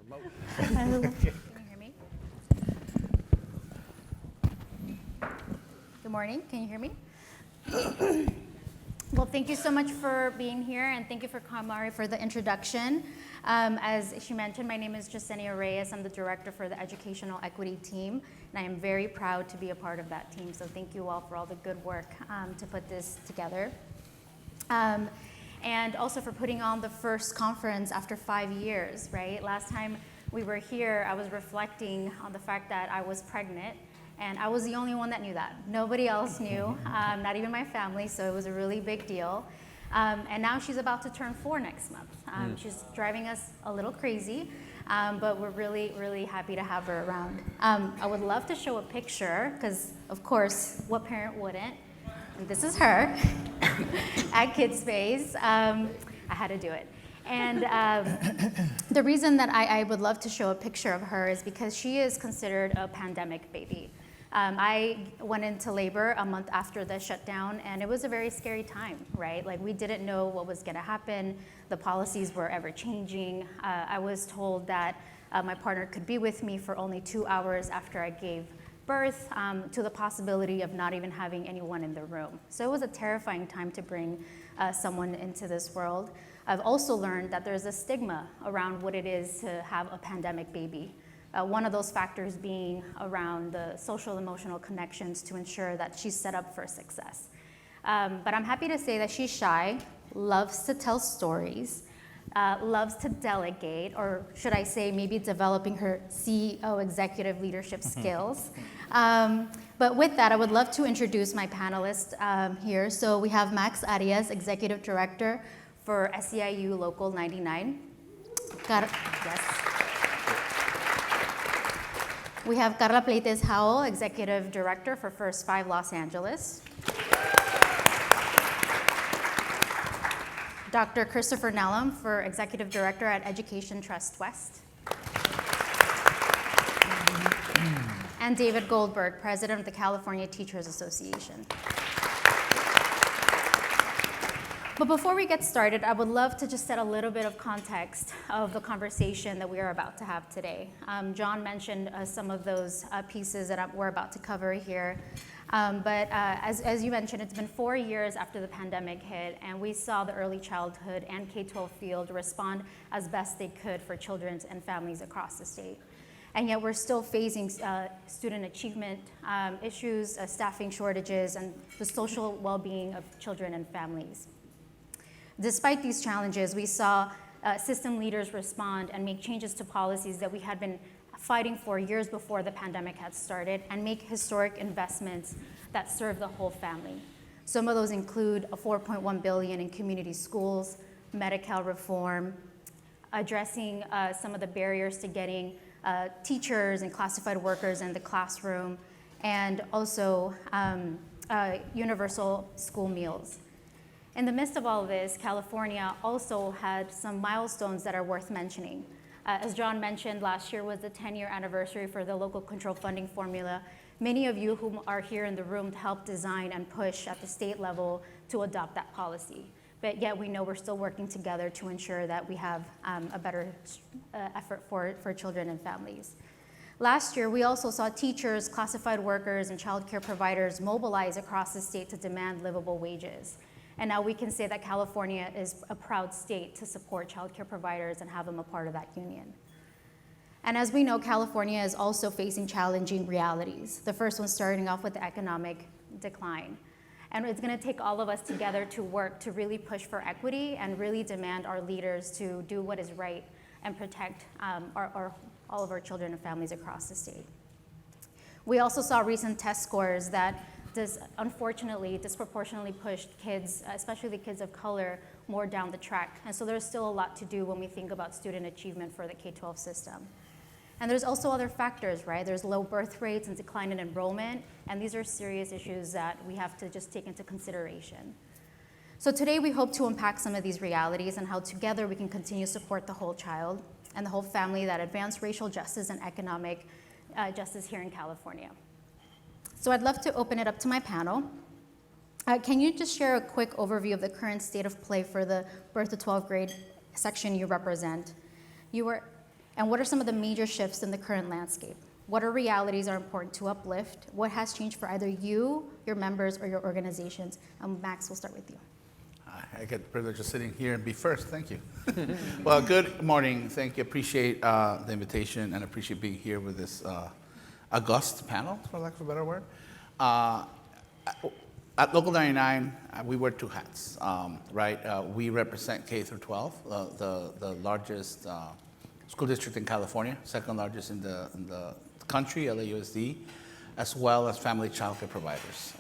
Can you hear me? Good morning, can you hear me? Well, thank you so much for being here, and thank you for Kamari for the introduction. As she mentioned, my name is Jessenia Reyes. I'm the director for the Educational Equity team, and I am very proud to be a part of that team. So thank you all for all the good work to put this together. And also for putting on the first conference after 5 years, right? Last time we were here, I was reflecting on the fact that I was pregnant, and I was the only one that knew that. Nobody else knew, not even my family, so it was a really big deal. And now she's about to turn 4 next month. She's driving us a little crazy, but we're really, really happy to have her around. I would love to show a picture, because of course, what parent wouldn't? And this is her at Kids Space. I had to do it. And the reason that I would love to show a picture of her is because she is considered a pandemic baby. I went into labor a month after the shutdown, and it was a very scary time, right? Like, we didn't know what was gonna happen. The policies were ever changing. I was told that my partner could be with me for only 2 hours after I gave birth, to the possibility of not even having anyone in the room. So it was a terrifying time to bring someone into this world. I've also learned that there's a stigma around what it is to have a pandemic baby. One of those factors being around the social emotional connections to ensure that she's set up for success. But I'm happy to say that she's shy, loves to tell stories, loves to delegate, or should I say maybe developing her CEO executive leadership skills. But with that, I would love to introduce my panelists here. So we have Max Arias, Executive Director for SEIU Local 99. Yes. We have Karla Pleitez Howell, Executive Director for First 5 Los Angeles. Dr. Christopher Nellum for Executive Director at Education-Trust-West. And David Goldberg, President of the California Teachers Association. But before we get started, I would love to just set a little bit of context of the conversation that we are about to have today. John mentioned some of those pieces that we're about to cover here. But as you mentioned, it's been 4 years after the pandemic hit, and we saw the early childhood and K-12 field respond as best they could for children and families across the state. And yet we're still facing student achievement issues, staffing shortages, and the social well-being of children and families. Despite these challenges, we saw system leaders respond and make changes to policies that we had been fighting for years before the pandemic had started, and make historic investments that serve the whole family. Some of those include a $4.1 billion in community schools, Medi-Cal reform, addressing some of the barriers to getting teachers and classified workers in the classroom, and also universal school meals. In the midst of all this, California also had some milestones that are worth mentioning. As John mentioned, last year was the 10-year anniversary for the local control funding formula. Many of you who are here in the room helped design and push at the state level to adopt that policy. But yet we know we're still working together to ensure that we have a better effort for children and families. Last year, we also saw teachers, classified workers, and childcare providers mobilize across the state to demand livable wages. And now we can say that California is a proud state to support childcare providers and have them a part of that union. And as we know, California is also facing challenging realities. The first one starting off with the economic decline. And it's gonna take all of us together to work to really push for equity and really demand our leaders to do what is right and protect all of our children and families across the state. We also saw recent test scores that unfortunately disproportionately pushed kids, especially the kids of color, more down the track. And so there's still a lot to do when we think about student achievement for the K-12 system. And there's also other factors, right? There's low birth rates and decline in enrollment, and these are serious issues that we have to just take into consideration. So today we hope to unpack some of these realities and how together we can continue to support the whole child and the whole family that advance racial justice and economic justice here in California. So I'd love to open it up to my panel. Can you just share a quick overview of the current state of play for the birth to 12th grade section you represent? You were And what are some of the major shifts in the current landscape? What are realities are important to uplift? What has changed for either you, your members, or your organizations? Max, we'll start with you. I get the privilege of sitting here and be first. Thank you. Well, good morning. Thank you. Appreciate the invitation and appreciate being here with this august panel, for lack of a better word. At Local 99, we wear two hats, right? We represent K through 12, the largest school district in California, second largest in the country, LAUSD, as well as family childcare providers,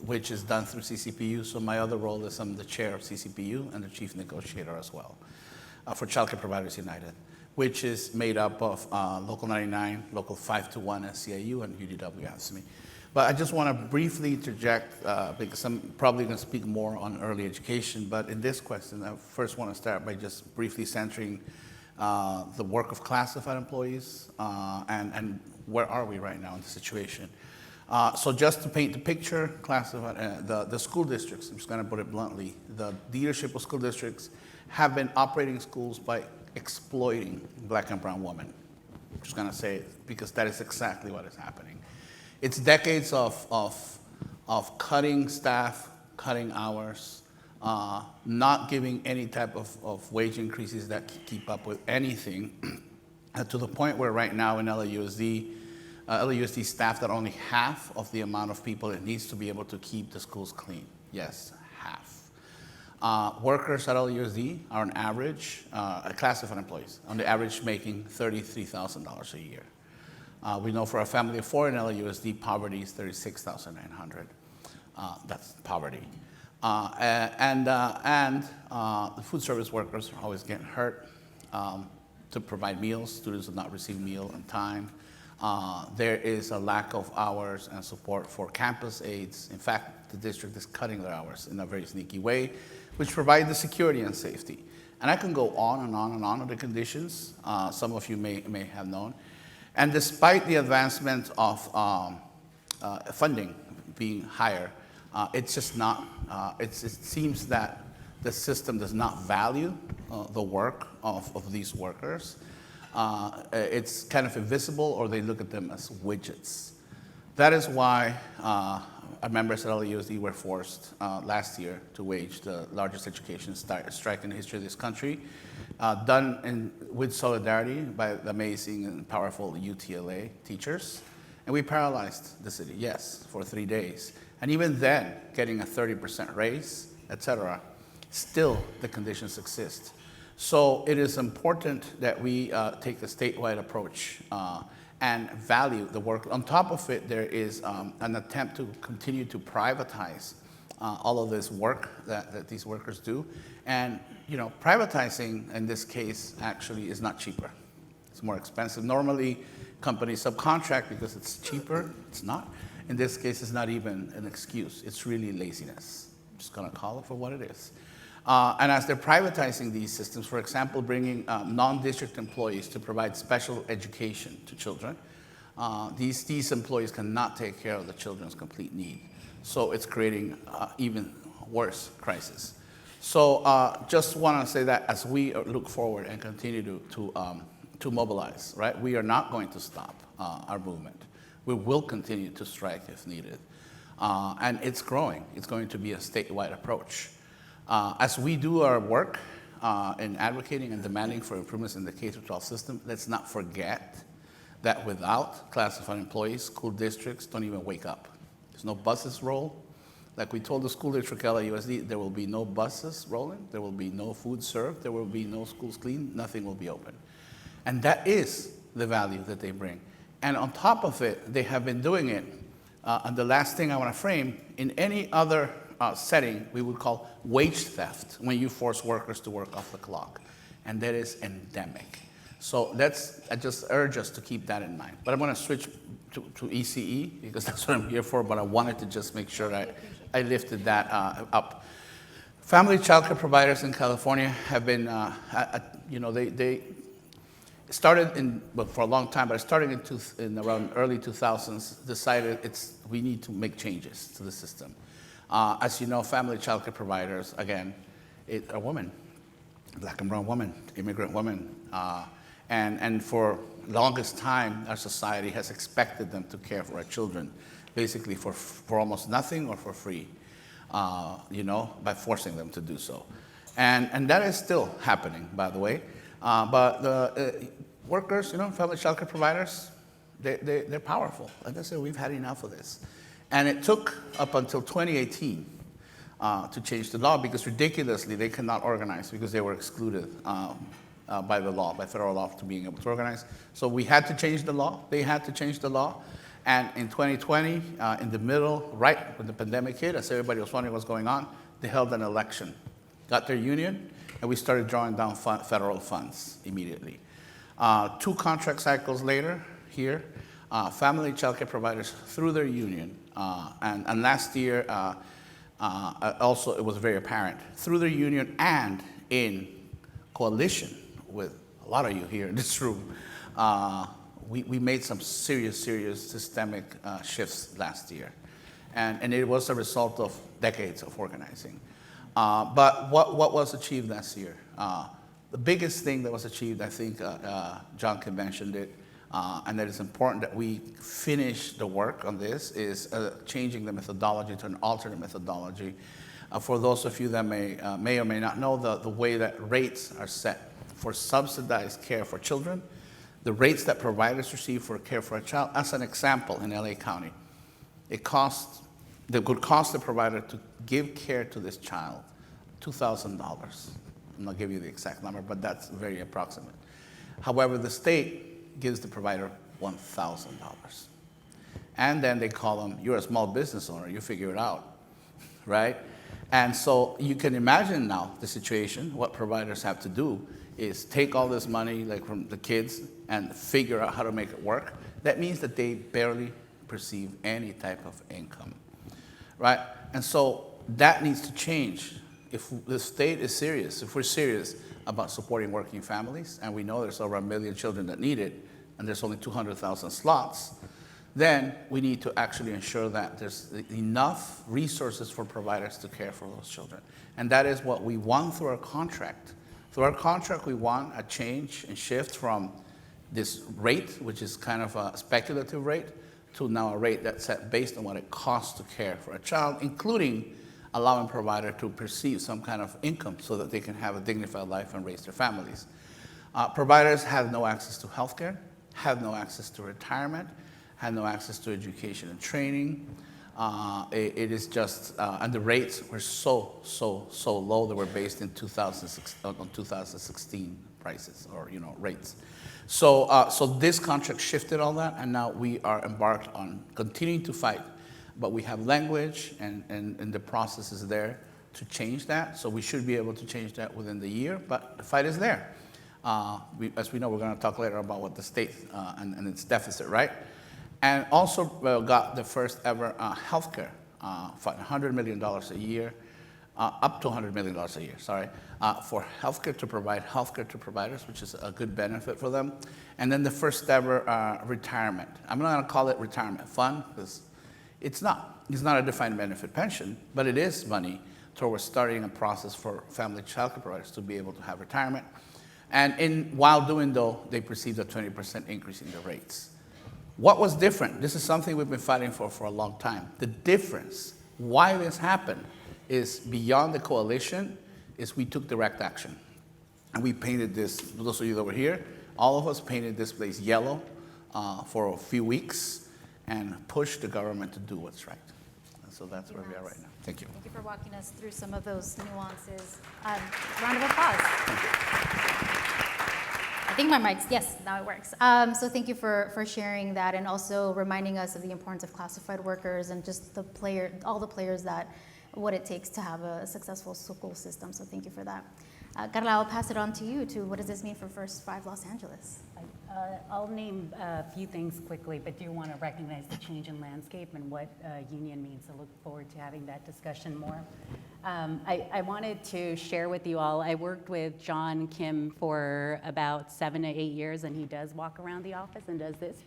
which is done through CCPU. So my other role is I'm the chair of CCPU and the chief negotiator as well for Childcare Providers United, which is made up of Local 99, Local 521 SEIU, and UDW ASME. But I just want to briefly interject because I'm probably going to speak more on early education. But in this question, I first want to start by just briefly centering the work of classified employees and where are we right now in the situation. So just to paint the picture, classified, the school districts, I'm just going to put it bluntly, the leadership of school districts have been operating schools by exploiting Black and brown women. I'm just going to say it because that is exactly what is happening. It's decades of cutting staff, cutting hours, not giving any type of wage increases that keep up with anything, to the point where right now in LAUSD staffed at only half of the amount of people it needs to be able to keep the schools clean. Yes, half. Workers at LAUSD are on average, classified employees, on the average making $33,000 a year. We know for a family of four in LAUSD, poverty is $36,900. That's poverty. And the food service workers are always getting hurt to provide meals. Students do not receive meal on time. There is a lack of hours and support for campus aides. In fact, the district is cutting their hours in a very sneaky way, which provide the security and safety. And I can go on and on and on with the conditions. Some of you may have known. And despite the advancement of funding being higher, it's just not, it seems that the system does not value the work of these workers. It's kind of invisible, or they look at them as widgets. That is why our members at LAUSD were forced last year to wage the largest education strike in the history of this country, done with solidarity by the amazing and powerful UTLA teachers. And we paralyzed the city, yes, for 3 days. And even then, getting a 30% raise, et cetera, still the conditions exist. So it is important that we take the statewide approach and value the work. On top of it, there is an attempt to continue to privatize all of this work that these workers do. And privatizing in this case actually is not cheaper. It's more expensive. Normally, companies subcontract because it's cheaper. It's not. In this case, it's not even an excuse. It's really laziness. I'm just going to call it for what it is. And as they're privatizing these systems, for example, bringing non-district employees to provide special education to children, these employees cannot take care of the children's complete need. So it's creating even worse crisis. So just want to say that as we look forward and continue to mobilize, right, we are not going to stop our movement. We will continue to strike if needed. And it's growing. It's going to be a statewide approach. As we do our work in advocating and demanding for improvements in the K-12 system, let's not forget that without classified employees, school districts don't even wake up. There's no buses roll. Like we told the school district LAUSD, there will be no buses rolling, there will be no food served, there will be no schools clean, nothing will be open. And that is the value that they bring. And on top of it, they have been doing it. And the last thing I want to frame, in any other setting, we would call wage theft when you force workers to work off the clock. And that is endemic. So I just urge us to keep that in mind. But I'm going to switch to ECE because that's what I'm here for, but I wanted to just make sure that I lifted that up. Family childcare providers in California have been, they started for a long time, but starting in around early 2000s, decided we need to make changes to the system. As you know, family childcare providers, again, are women, Black and brown women, immigrant women. And for the longest time, our society has expected them to care for our children, basically for almost nothing or for free, by forcing them to do so. And that is still happening, by the way. But the workers, family child care providers, they're powerful. Like I said, we've had enough of this. And it took up until 2018 to change the law, because ridiculously they could not organize because they were excluded by the law, by federal law, to being able to organize. So we had to change the law. They had to change the law. And in 2020, in the middle, right when the pandemic hit, as everybody was wondering what's going on, they held an election, got their union, and we started drawing down federal funds immediately. 2 contract cycles later, here, family child care providers through their union, and last year, also it was very apparent, through their union and in coalition with a lot of you here in this room, we made some serious systemic shifts last year. And it was a result of decades of organizing. But what was achieved last year? The biggest thing that was achieved, I think John Kim mentioned it, and that it's important that we finish the work on this, is changing the methodology to an alternate methodology. For those of you that may or may not know, the way that rates are set for subsidized care for children, the rates that providers receive for care for a child, as an example, in LA County, it would cost the provider to give care to this child $2,000. I'm not giving you the exact number, but that's very approximate. However, the state gives the provider $1,000. And then they call them, you're a small business owner, you figure it out, right? And so you can imagine now the situation. What providers have to do is take all this money, like from the kids, and figure out how to make it work. That means that they barely perceive any type of income, right? And so that needs to change. If the state is serious, if we're serious about supporting working families, and we know there's over 1 million children that need it, and there's only 200,000 slots, then we need to actually ensure that there's enough resources for providers to care for those children. And that is what we want through our contract. Through our contract, we want a change and shift from this rate, which is kind of a speculative rate, to now a rate that's set based on what it costs to care for a child, including allowing provider to perceive some kind of income so that they can have a dignified life and raise their families. Providers have no access to healthcare, have no access to retirement, have no access to education and training. It is just, and the rates were so low that were based in 2016 prices or rates. So this contract shifted all that, and now we are embarked on continuing to fight. But we have language and the process is there to change that. So we should be able to change that within the year, but the fight is there. As we know, we're going to talk later about what the state and its deficit, right? And also got the first ever healthcare fund, $100 million a year, up to $100 million a year, for healthcare to provide healthcare to providers, which is a good benefit for them. And then the first ever retirement. I'm not going to call it retirement fund because it's not a defined benefit pension, but it is money towards starting a process for family child care providers to be able to have retirement. And while doing though, they perceived a 20% increase in the rates. What was different? This is something we've been fighting for a long time. The difference, why this happened, is beyond the coalition, is we took direct action. And we painted this, those of you that were here, all of us painted this place yellow for a few weeks and pushed the government to do what's right. And so that's where we are right now. Thank you. Thank you for walking us through some of those nuances. Round of applause. I think my mic's, yes, now it works. So thank you for sharing that and also reminding us of the importance of classified workers and just all the players what it takes to have a successful school system. So thank you for that. Karla, I'll pass it on to you what does this mean for First 5 Los Angeles? I'll name a few things quickly, but do want to recognize the change in landscape and what union means. So look forward to having that discussion more. I wanted to share with you all, I worked with John Kim for about 7 to 8 years, and he does walk around the office and does this.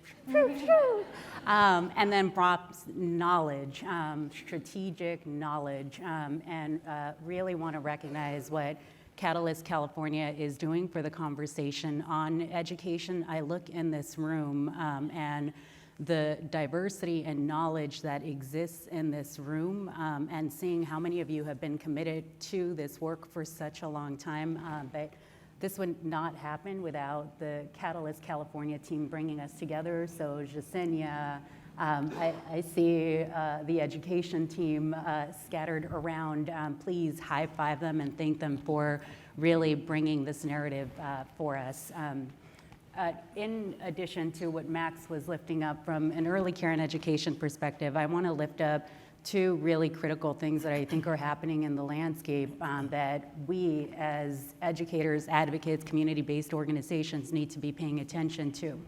And then brought knowledge, strategic knowledge, and really want to recognize what Catalyst California is doing for the conversation on education. I look in this room and the diversity and knowledge that exists in this room, and seeing how many of you have been committed to this work for such a long time. But this would not happen without the Catalyst California team bringing us together. So Jessenia, I see the education team scattered around. Please high five them and thank them for really bringing this narrative for us. In addition to what Max was lifting up from an early care and education perspective, I want to lift up two really critical things that I think are happening in the landscape that we as educators, advocates, community-based organizations need to be paying attention to.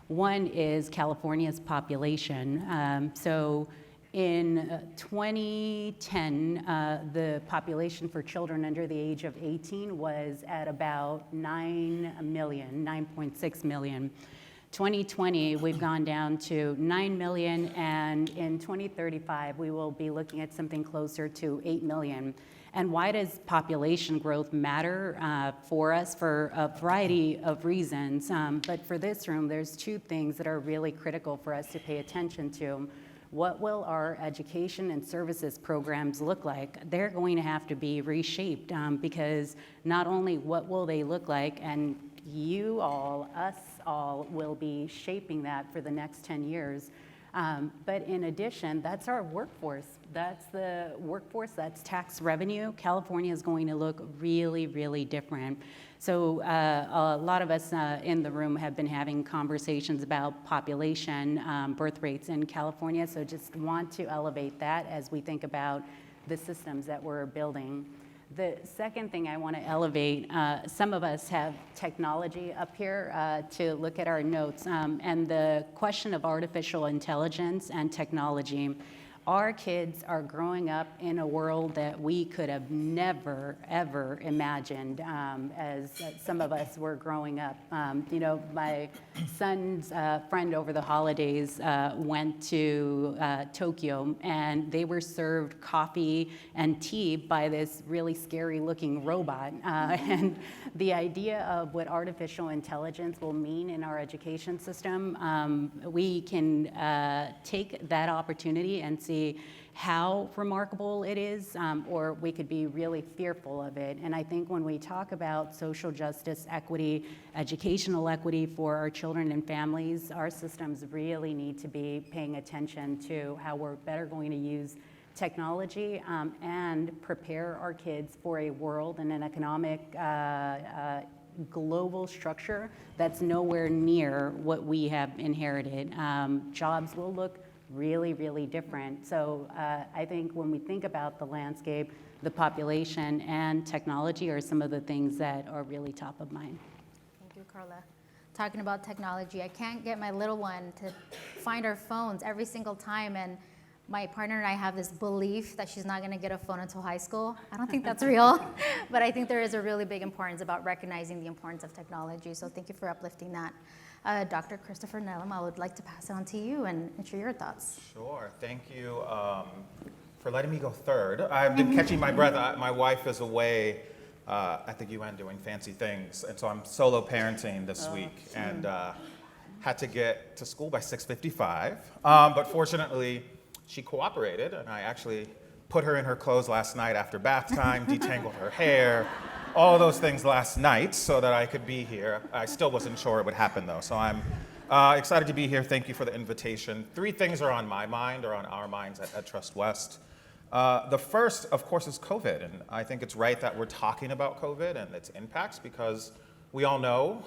One is California's population. So in 2010, the population for children under the age of 18 was at about 9.6 million. 2020, we've gone down to 9 million, and in 2035, we will be looking at something closer to 8 million. And why does population growth matter for us? For a variety of reasons. But for this room, there's two things that are really critical for us to pay attention to. What will our education and services programs look like? They're going to have to be reshaped because not only what will they look like, and you all, us all, will be shaping that for the next 10 years. But in addition, that's our workforce. That's the workforce, that's tax revenue. California is going to look really, really different. So a lot of us in the room have been having conversations about population, birth rates in California. So just want to elevate that as we think about the systems that we're building. The second thing I want to elevate, some of us have technology up here to look at our notes, and the question of artificial intelligence and technology. Our kids are growing up in a world that we could have never, ever imagined as some of us were growing up. You know, my son's friend over the holidays went to Tokyo, and they were served coffee and tea by this really scary looking robot. And the idea of what artificial intelligence will mean in our education system, we can take that opportunity and see how remarkable it is, or we could be really fearful of it. And I think when we talk about social justice, equity, educational equity for our children and families, our systems really need to be paying attention to how we're better going to use technology and prepare our kids for a world and an economic global structure that's nowhere near what we have inherited. Jobs will look really, really different. So I think when we think about the landscape, the population and technology are some of the things that are really top of mind. Thank you, Karla. Talking about technology, I can't get my little one to find her phones every single time, and my partner and I have this belief that she's not going to get a phone until high school. I don't think that's real, but I think there is a really big importance about recognizing the importance of technology. So thank you for uplifting that. Dr. Christopher Nellum, I would like to pass it on to you and share your thoughts. Sure, thank you for letting me go third. I've been catching my breath. My wife is away at the UN doing fancy things, and so I'm solo parenting this week, and had to get to school by 6:55. But fortunately, she cooperated, and I actually put her in her clothes last night after bath time, detangled her hair, all those things last night so that I could be here. I still wasn't sure it would happen though, so I'm excited to be here. Thank you for the invitation. Three things are on my mind, or on our minds at EdTrust-West. The first, of course, is COVID, and I think it's right that we're talking about COVID and its impacts because we all know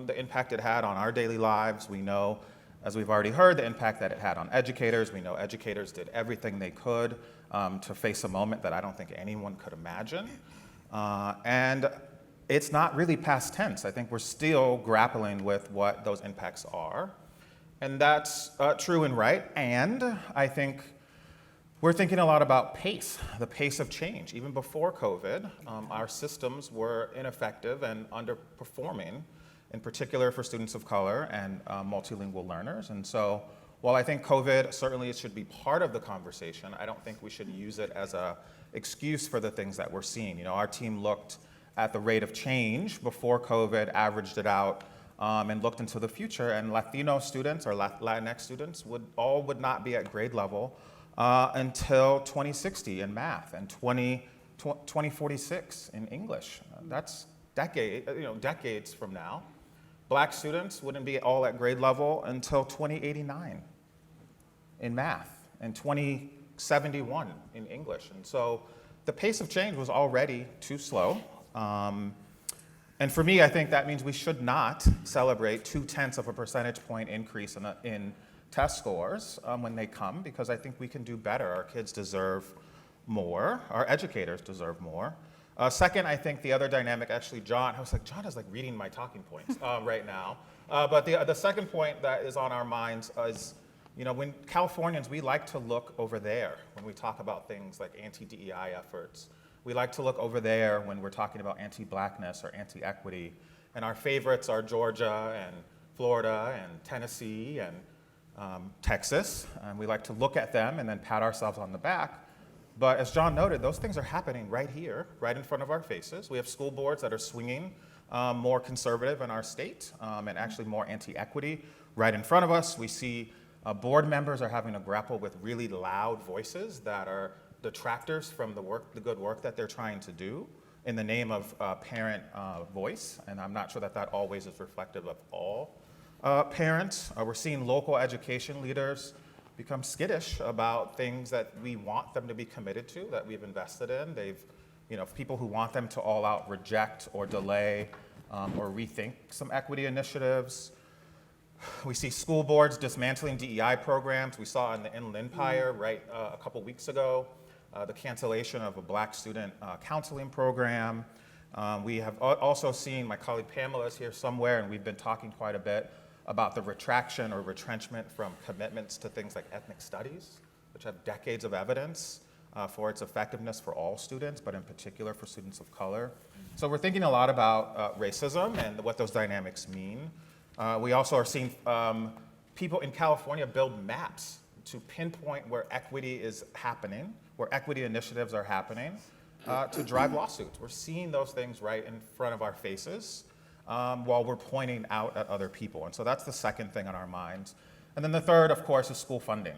the impact it had on our daily lives. We know, as we've already heard, the impact that it had on educators. We know educators did everything they could to face a moment that I don't think anyone could imagine. And it's not really past tense. I think we're still grappling with what those impacts are. And that's true and right. And I think we're thinking a lot about pace, the pace of change. Even before COVID, our systems were ineffective and underperforming, in particular for students of color and multilingual learners. And so while I think COVID certainly should be part of the conversation, I don't think we should use it as an excuse for the things that we're seeing. You know, our team looked at the rate of change before COVID, averaged it out, and looked into the future, and Latino students or Latinx students would not be at grade level until 2060 in math and 2046 in English. That's decades from now. Black students wouldn't be all at grade level until 2089 in math and 2071 in English. And so the pace of change was already too slow. And for me, I think that means we should not celebrate 0.2 of a percentage point increase in test scores when they come, because I think we can do better. Our kids deserve more. Our educators deserve more. Second, I think the other dynamic, actually, John is like reading my talking points right now. But the second point that is on our minds is, when Californians, we like to look over there when we talk about things like anti-DEI efforts. We like to look over there when we're talking about anti-blackness or anti-equity. And our favorites are Georgia and Florida and Tennessee and Texas. And we like to look at them and then pat ourselves on the back. But as John noted, those things are happening right here, right in front of our faces. We have school boards that are swinging more conservative in our state and actually more anti-equity right in front of us. We see board members are having to grapple with really loud voices that are detractors from the good work that they're trying to do in the name of parent voice. And I'm not sure that always is reflective of all parents. We're seeing local education leaders become skittish about things that we want them to be committed to, that we've invested in. People who want them to all out reject or delay or rethink some equity initiatives. We see school boards dismantling DEI programs. We saw in the Inland Empire a couple weeks ago, the cancellation of a Black student counseling program. We have also seen, my colleague Pamela is here somewhere, and we've been talking quite a bit about the retraction or retrenchment from commitments to things like ethnic studies, which have decades of evidence for its effectiveness for all students, but in particular for students of color. So we're thinking a lot about racism and what those dynamics mean. We also are seeing people in California build maps to pinpoint where equity is happening, where equity initiatives are happening, to drive lawsuits. We're seeing those things right in front of our faces while we're pointing out at other people. And so that's the second thing on our minds. And then the third, of course, is school funding.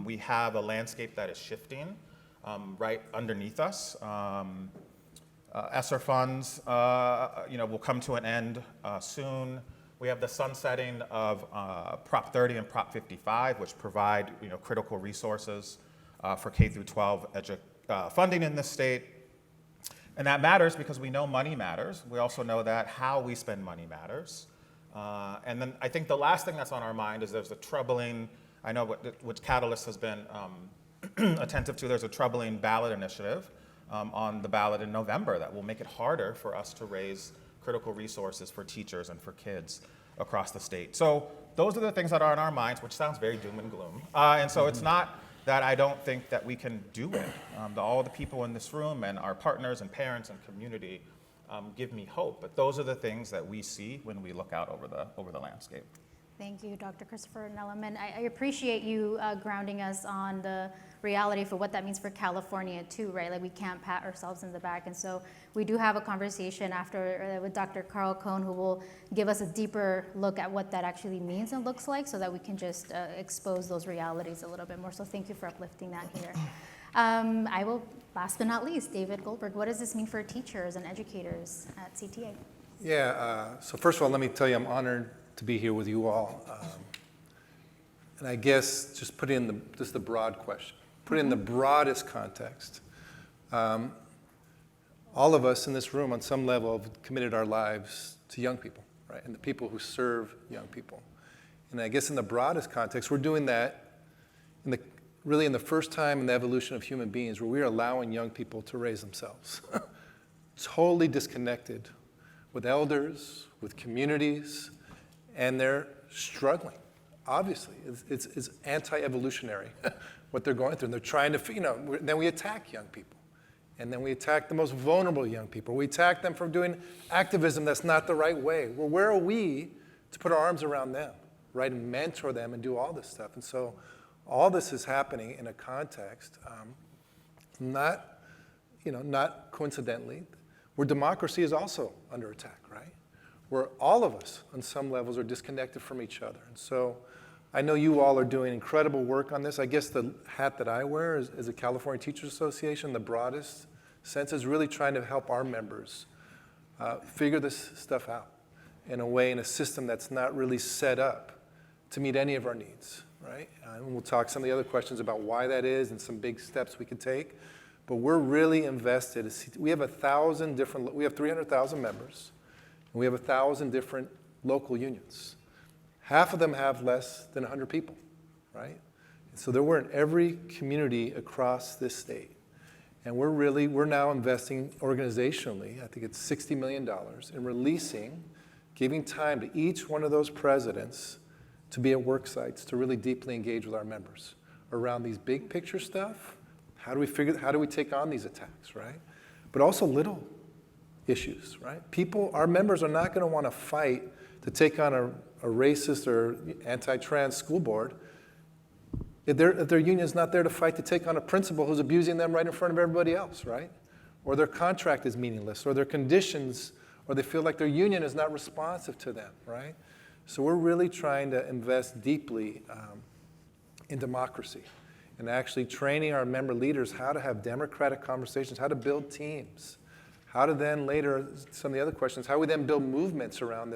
We have a landscape that is shifting right underneath us. ESSER funds will come to an end soon. We have the sunsetting of Prop 30 and Prop 55, which provide critical resources for K through 12 funding in this state. And that matters because we know money matters. We also know that how we spend money matters. And then I think the last thing that's on our mind is there's a troubling, I know which Catalyst has been attentive to, there's a troubling ballot initiative on the ballot in November that will make it harder for us to raise critical resources for teachers and for kids across the state. So those are the things that are on our minds, which sounds very doom and gloom. And so it's not that I don't think that we can do it. All the people in this room and our partners and parents and community give me hope. But those are the things that we see when we look out over the landscape. Thank you, Dr. Christopher Nellum. And I appreciate you grounding us on the reality for what that means for California too, right? Like we can't pat ourselves in the back. And so we do have a conversation after with Dr. Carl Cohn, who will give us a deeper look at what that actually means and looks like so that we can just expose those realities a little bit more. So thank you for uplifting that here. I will, last but not least, David Goldberg, what does this mean for teachers and educators at CTA? Yeah, so first of all, let me tell you, I'm honored to be here with you all. And I guess just put in just the broad question, put it in the broadest context. All of us in this room on some level have committed our lives to young people, right? And the people who serve young people. And I guess in the broadest context, we're doing that really in the first time in the evolution of human beings where we are allowing young people to raise themselves. Totally disconnected with elders, with communities, and they're struggling. Obviously, it's anti-evolutionary what they're going through. And they're trying to, then we attack young people. And then we attack the most vulnerable young people. We attack them for doing activism that's not the right way. Well, where are we to put our arms around them, right, and mentor them and do all this stuff? And so all this is happening in a context, not coincidentally, where democracy is also under attack, right? Where all of us, on some levels, are disconnected from each other. And so I know you all are doing incredible work on this. I guess the hat that I wear as a California Teachers Association, the broadest sense, is really trying to help our members figure this stuff out in a way, in a system that's not really set up to meet any of our needs, right? And we'll talk some of the other questions about why that is and some big steps we could take. But we're really invested. We have 300,000 members, and we have 1,000 different local unions. Half of them have less than 100 people, right? So we're in every community across this state. And we're now investing organizationally, I think it's $60 million, in giving time to each one of those presidents to be at work sites, to really deeply engage with our members around these big picture stuff. How do we take on these attacks, right? But also little issues, right? Our members are not going to want to fight to take on a racist or anti-trans school board if their union is not there to fight to take on a principal who's abusing them right in front of everybody else, right? Or their contract is meaningless, or their conditions, or they feel like their union is not responsive to them, right? So we're really trying to invest deeply in democracy and actually training our member leaders how to have democratic conversations, how to build teams, how to then later, some of the other questions, how we then build movements around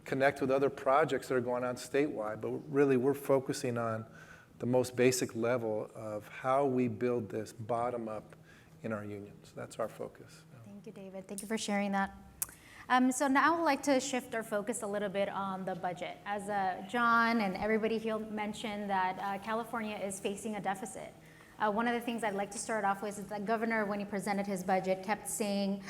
connect with other projects that are going on statewide. But really, we're focusing on the most basic level of how we build this bottom up in our unions. That's our focus. Thank you, David. Thank you for sharing that. So now I would like to shift our focus a little bit on the budget. As John and everybody here mentioned that California is facing a deficit. One of the things I'd like to start off with is that Governor, when he presented his budget, kept saying,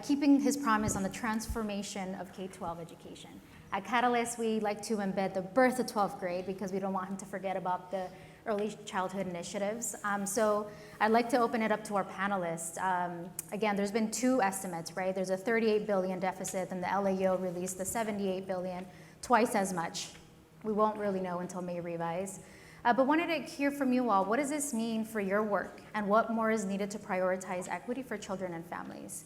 keeping his promise on the transformation of K-12 education. At Catalyst, we like to embed the birth of 12th grade because we don't want him to forget about the early childhood initiatives. So I'd like to open it up to our panelists. Again, there's been two estimates, right? There's a $38 billion deficit, and the LAO released the $78 billion, twice as much. We won't really know until May revise. But wanted to hear from you all, what does this mean for your work, and what more is needed to prioritize equity for children and families?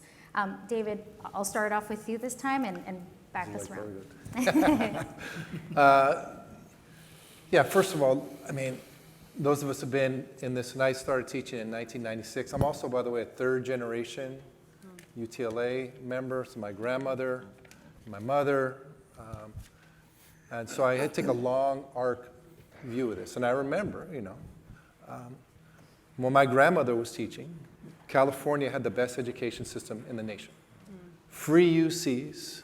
David, I'll start off with you this time and back us around. Yeah, first of all, I mean, those of us who have been in this, and I started teaching in 1996. I'm also, by the way, a third generation UTLA member, so my grandmother, my mother, and so I had to take a long arc view of this. And I remember, when my grandmother was teaching, California had the best education system in the nation. Free UCs,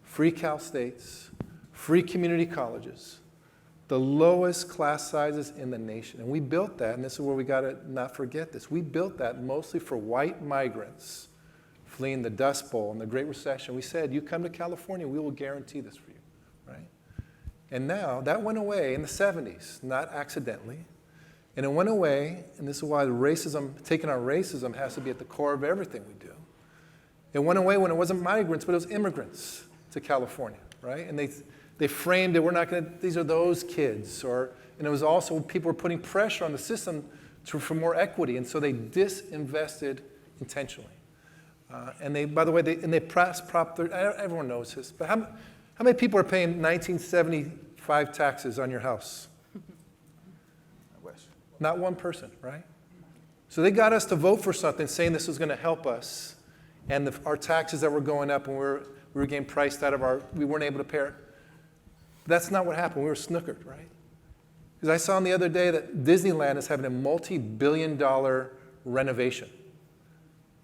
free Cal States, free community colleges, the lowest class sizes in the nation. And we built that, and this is where we got to not forget this. We built that mostly for white migrants fleeing the Dust Bowl and the Great Recession. We said, you come to California, we will guarantee this for you, right? And now, that went away in the 70s, not accidentally. And it went away, and this is why taking on racism has to be at the core of everything we do. It went away when it wasn't migrants, but it was immigrants to California, right? And they framed it, these are those kids. And it was also, people were putting pressure on the system for more equity, and so they disinvested intentionally. And they, by the way, they Prop 30, everyone knows this, but how many people are paying 1975 taxes on your house? I wish. Not one person, right? So they got us to vote for something saying this was going to help us, and our taxes that were going up, and we were getting priced out of we weren't able to pay it. That's not what happened. We were snookered, right? Because I saw the other day that Disneyland is having a multi-billion-dollar renovation.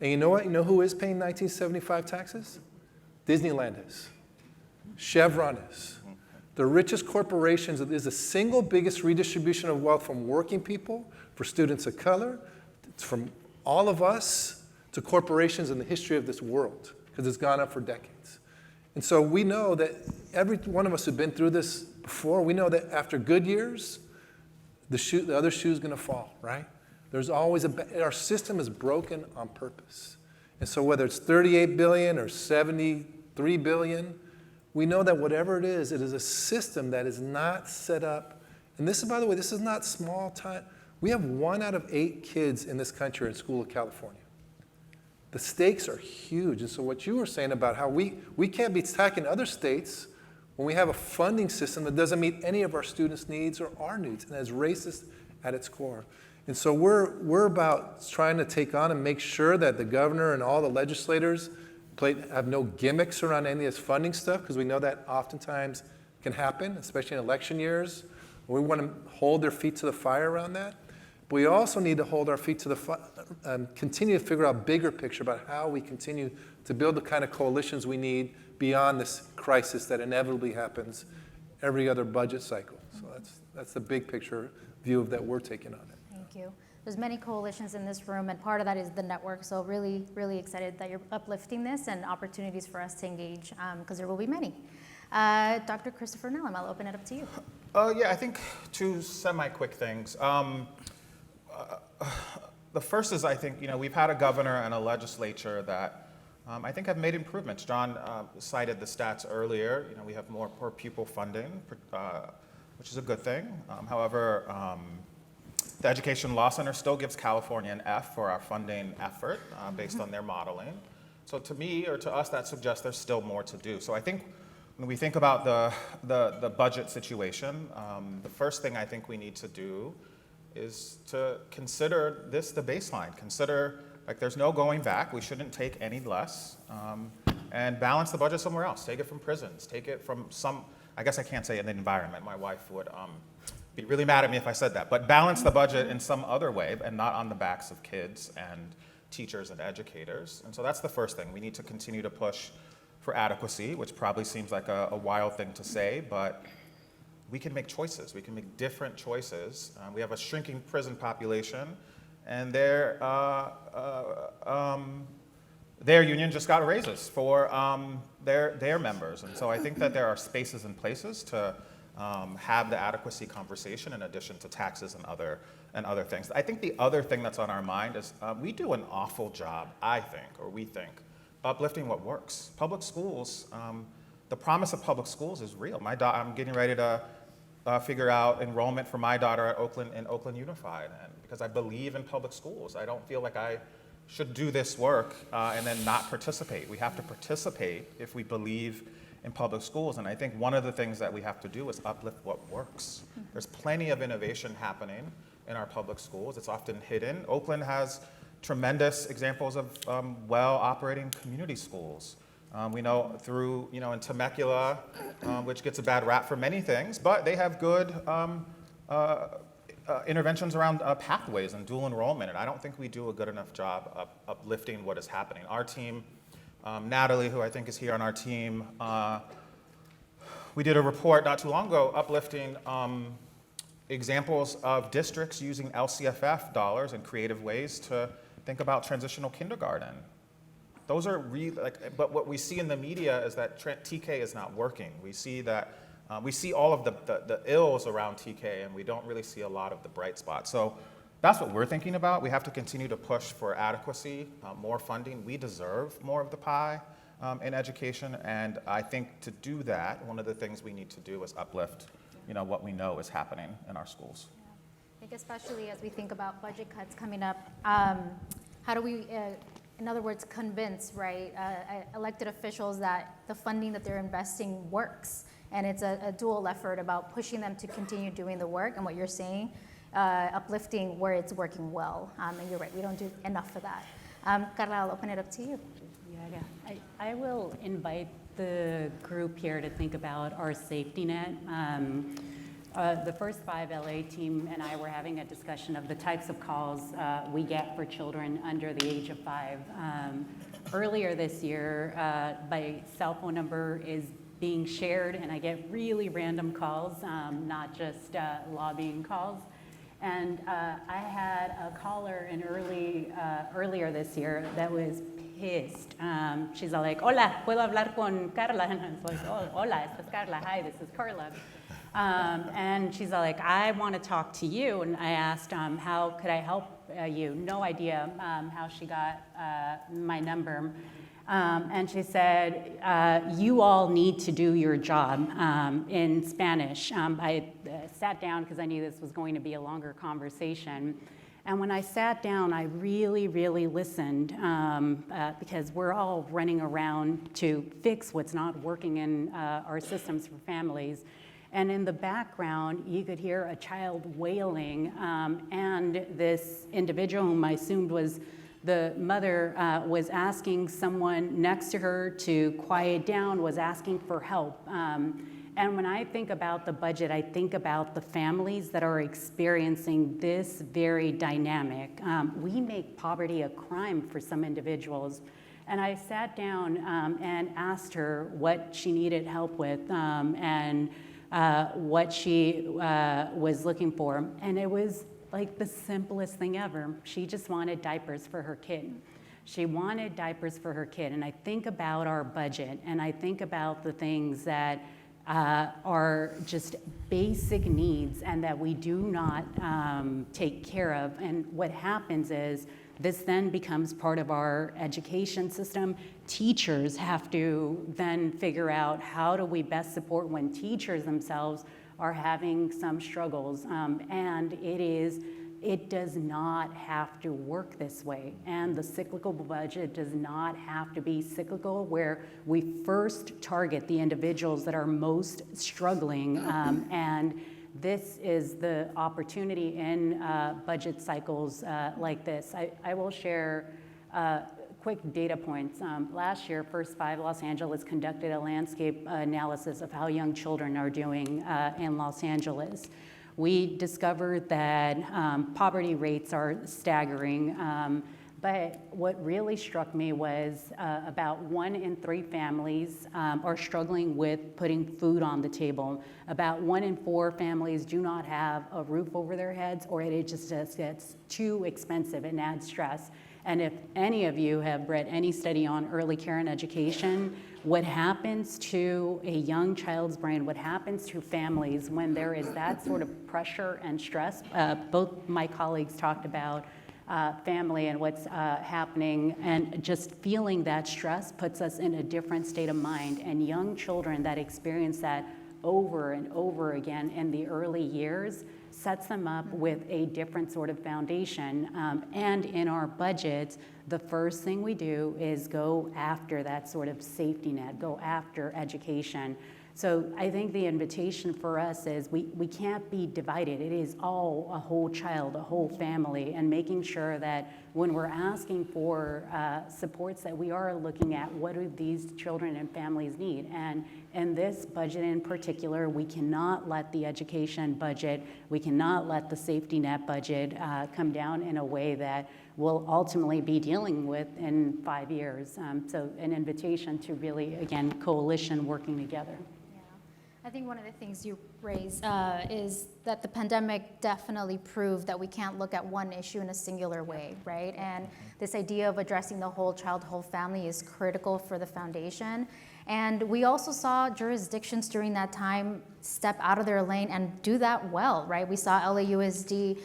And you know what? You know who is paying 1975 taxes? Disneyland is. Chevron is. The richest corporations, it is the single biggest redistribution of wealth from working people, for students of color, from all of us to corporations in the history of this world, because it's gone up for decades. And so we know that every one of us who've been through this before, we know that after good years, the other shoe's going to fall, right? There's always our system is broken on purpose. And so whether it's 38 billion or 73 billion, we know that whatever it is a system that is not set up. And this is, by the way, this is not small time. We have 1 out of 8 kids in this country in school in California. the stakes are huge. And so what you were saying about how we can't be attacking other states when we have a funding system that doesn't meet any of our students' needs or our needs, and is racist at its core. And so we're about trying to take on and make sure that the governor and all the legislators have no gimmicks around any of this funding stuff, because we know that oftentimes can happen, especially in election years. We want to hold their feet to the fire around that. But we also need to hold our feet to the fire, continue to figure out bigger picture about how we continue to build the kind of coalitions we need beyond this crisis that inevitably happens every other budget cycle. So that's the big picture view that we're taking on it. Thank you. There's many coalitions in this room, and part of that is the network. So really, really excited that you're uplifting this and opportunities for us to engage, because there will be many. Dr. Christopher Nellum, I'll open it up to you. Yeah, I think two semi-quick things. The first is, I think, we've had a governor and a legislature that I think have made improvements. John cited the stats earlier. We have more per pupil funding, which is a good thing. However, the Education Law Center still gives California an F for our funding effort based on their modeling. So to me, or to us, that suggests there's still more to do. So I think when we think about the budget situation, the first thing I think we need to do is to consider this the baseline. Consider, like, there's no going back. We shouldn't take any less. And balance the budget somewhere else. Take it from prisons. Take it from some, I guess I can't say in the environment. My wife would be really mad at me if I said that. But balance the budget in some other way and not on the backs of kids and teachers and educators. And so that's the first thing. We need to continue to push for adequacy, which probably seems like a wild thing to say, but we can make choices. We can make different choices. We have a shrinking prison population, and their union just got raises for their members. And so I think that there are spaces and places to have the adequacy conversation in addition to taxes and other things. I think the other thing that's on our mind is we do an awful job, I think, or we think, uplifting what works. Public schools, the promise of public schools is real. I'm getting ready to figure out enrollment for my daughter at Oakland Unified, and because I believe in public schools. I don't feel like I should do this work and then not participate. We have to participate if we believe in public schools, and I think one of the things that we have to do is uplift what works. There's plenty of innovation happening in our public schools. It's often hidden. Oakland has tremendous examples of well-operating community schools. We know through, in Temecula, which gets a bad rap for many things, but they have good interventions around pathways and dual enrollment, and I don't think we do a good enough job of uplifting what is happening. Our team, Natalie, who I think is here on our team, we did a report not too long ago uplifting examples of districts using LCFF dollars in creative ways to think about transitional kindergarten. Those are really, but what we see in the media is that TK is not working. We see that, we see all of the ills around TK, and we don't really see a lot of the bright spots. So that's what we're thinking about. We have to continue to push for adequacy, more funding. We deserve more of the pie in education, and I think to do that, one of the things we need to do is uplift, what we know is happening in our schools. Yeah. I think especially as we think about budget cuts coming up, how do we, in other words, convince, right, elected officials that the funding that they're investing works? And it's a dual effort about pushing them to continue doing the work, and what you're saying, uplifting where it's working well. And you're right, we don't do enough for that. Karla, I'll open it up to you. Yeah. I will invite the group here to think about our safety net. The First 5 LA team and I were having a discussion of the types of calls we get for children under the age of 5. Earlier this year, my cell phone number is being shared, and I get really random calls, not just lobbying calls. And I had a caller earlier this year that was pissed. She's all like, "Hola, puedo hablar con Karla?" And I was like, "Oh, hola, esta es Karla. Hi, this is Karla." And she's all like, "I want to talk to you." And I asked, how could I help you? No idea how she got my number. And she said, "You all need to do your job," in Spanish. I sat down because I knew this was going to be a longer conversation. And when I sat down, I really, really listened because we're all running around to fix what's not working in our systems for families. And in the background, you could hear a child wailing, and this individual, whom I assumed was the mother, was asking someone next to her to quiet down, was asking for help. And when I think about the budget, I think about the families that are experiencing this very dynamic. We make poverty a crime for some individuals. And I sat down and asked her what she needed help with and what she was looking for. And it was like the simplest thing ever. She just wanted diapers for her kid. She wanted diapers for her kid. And I think about our budget, and I think about the things that are just basic needs and that we do not take care of. And what happens is this then becomes part of our education system. Teachers have to then figure out how do we best support when teachers themselves are having some struggles. And it does not have to work this way. And the cyclical budget does not have to be cyclical, where we first target the individuals that are most struggling. And this is the opportunity in budget cycles like this. I will share quick data points. Last year, First 5 Los Angeles conducted a landscape analysis of how young children are doing in Los Angeles. We discovered that poverty rates are staggering, but what really struck me was about 1 in 3 families are struggling with putting food on the table. About 1 in 4 families do not have a roof over their heads, or it just gets too expensive and adds stress. And if any of you have read any study on early care and education, what happens to a young child's brain, what happens to families when there is that sort of pressure and stress, both my colleagues talked about family and what's happening, and just feeling that stress puts us in a different state of mind. And young children that experience that over and over again in the early years sets them up with a different sort of foundation. And in our budgets, the first thing we do is go after that sort of safety net, go after education. So I think the invitation for us is we can't be divided. It is all a whole child, a whole family, and making sure that when we're asking for supports that we are looking at what do these children and families need. And in this budget in particular, we cannot let the education budget, we cannot let the safety net budget come down in a way that we'll ultimately be dealing with in 5 years. So an invitation to really, again, coalition working together. I think one of the things you raise is that the pandemic definitely proved that we can't look at one issue in a singular way, right? And this idea of addressing the whole child, whole family is critical for the foundation. And we also saw jurisdictions during that time step out of their lane and do that well, right? We saw LAUSD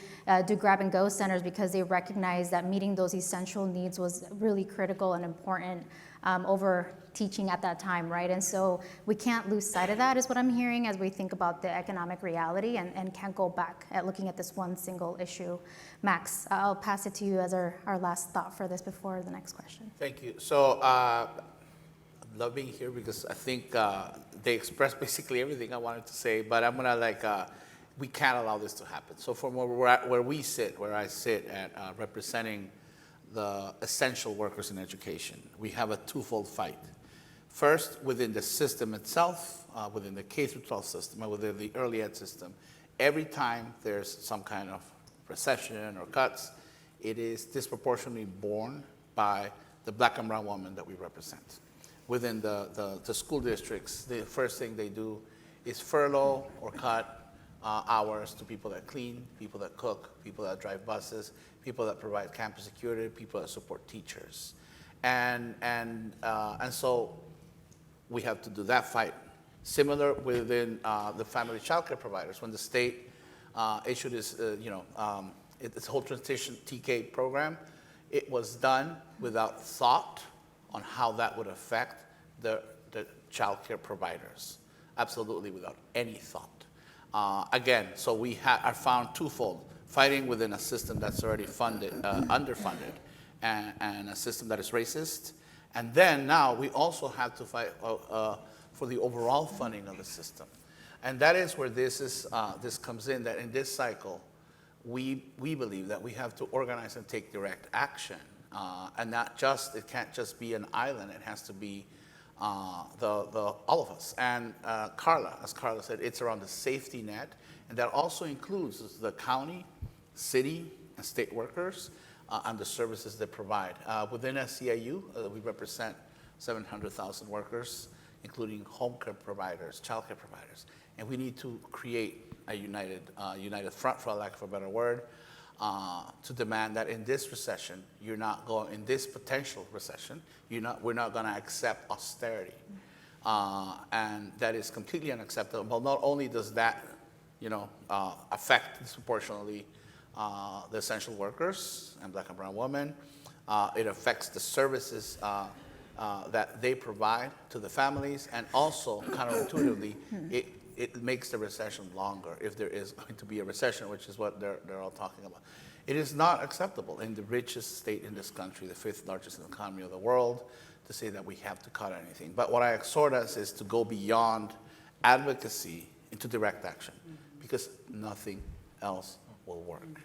do grab-and-go centers because they recognized that meeting those essential needs was really critical and important over teaching at that time, right? And so we can't lose sight of that, is what I'm hearing, as we think about the economic reality and can't go back at looking at this one single issue. Max, I'll pass it to you as our last thought for this before the next question. Thank you. So I love being here because I think they expressed basically everything I wanted to say, but I'm gonna we can't allow this to happen. So from where I sit at representing the essential workers in education, we have a twofold fight. First, within the system itself, within the K-12 system, and within the early ed system, every time there's some kind of recession or cuts, it is disproportionately borne by the black and brown women that we represent. Within the school districts, the first thing they do is furlough or cut hours to people that clean, people that cook, people that drive buses, people that provide campus security, people that support teachers. And so we have to do that fight. Similar within the family child care providers, when the state issued its whole transition TK program, it was done without thought on how that would affect the child care providers. Absolutely without any thought. Again, so we are found twofold. fighting within a system that's already funded, underfunded, and a system that is racist. And then now we also have to fight for the overall funding of the system. And that is where this comes in, that in this cycle, we believe that we have to organize and take direct action. And it can't just be an island, it has to be all of us. And Karla, as Karla said, it's around the safety net, and that also includes the county, city, and state workers and the services they provide. Within SEIU, we represent 700,000 workers, including home care providers, child care providers. And we need to create a united front, for lack of a better word, to demand that in this recession, in this potential recession, we're not going to accept austerity. And that is completely unacceptable. Not only does that, affect disproportionately the essential workers and Black and brown women, it affects the services that they provide to the families, and also counterintuitively, it makes the recession longer if there is going to be a recession, which is what they're all talking about. It is not acceptable in the richest state in this country, the 5th largest economy of the world, to say that we have to cut anything. But what I exhort us is to go beyond advocacy into direct action, because nothing else will work.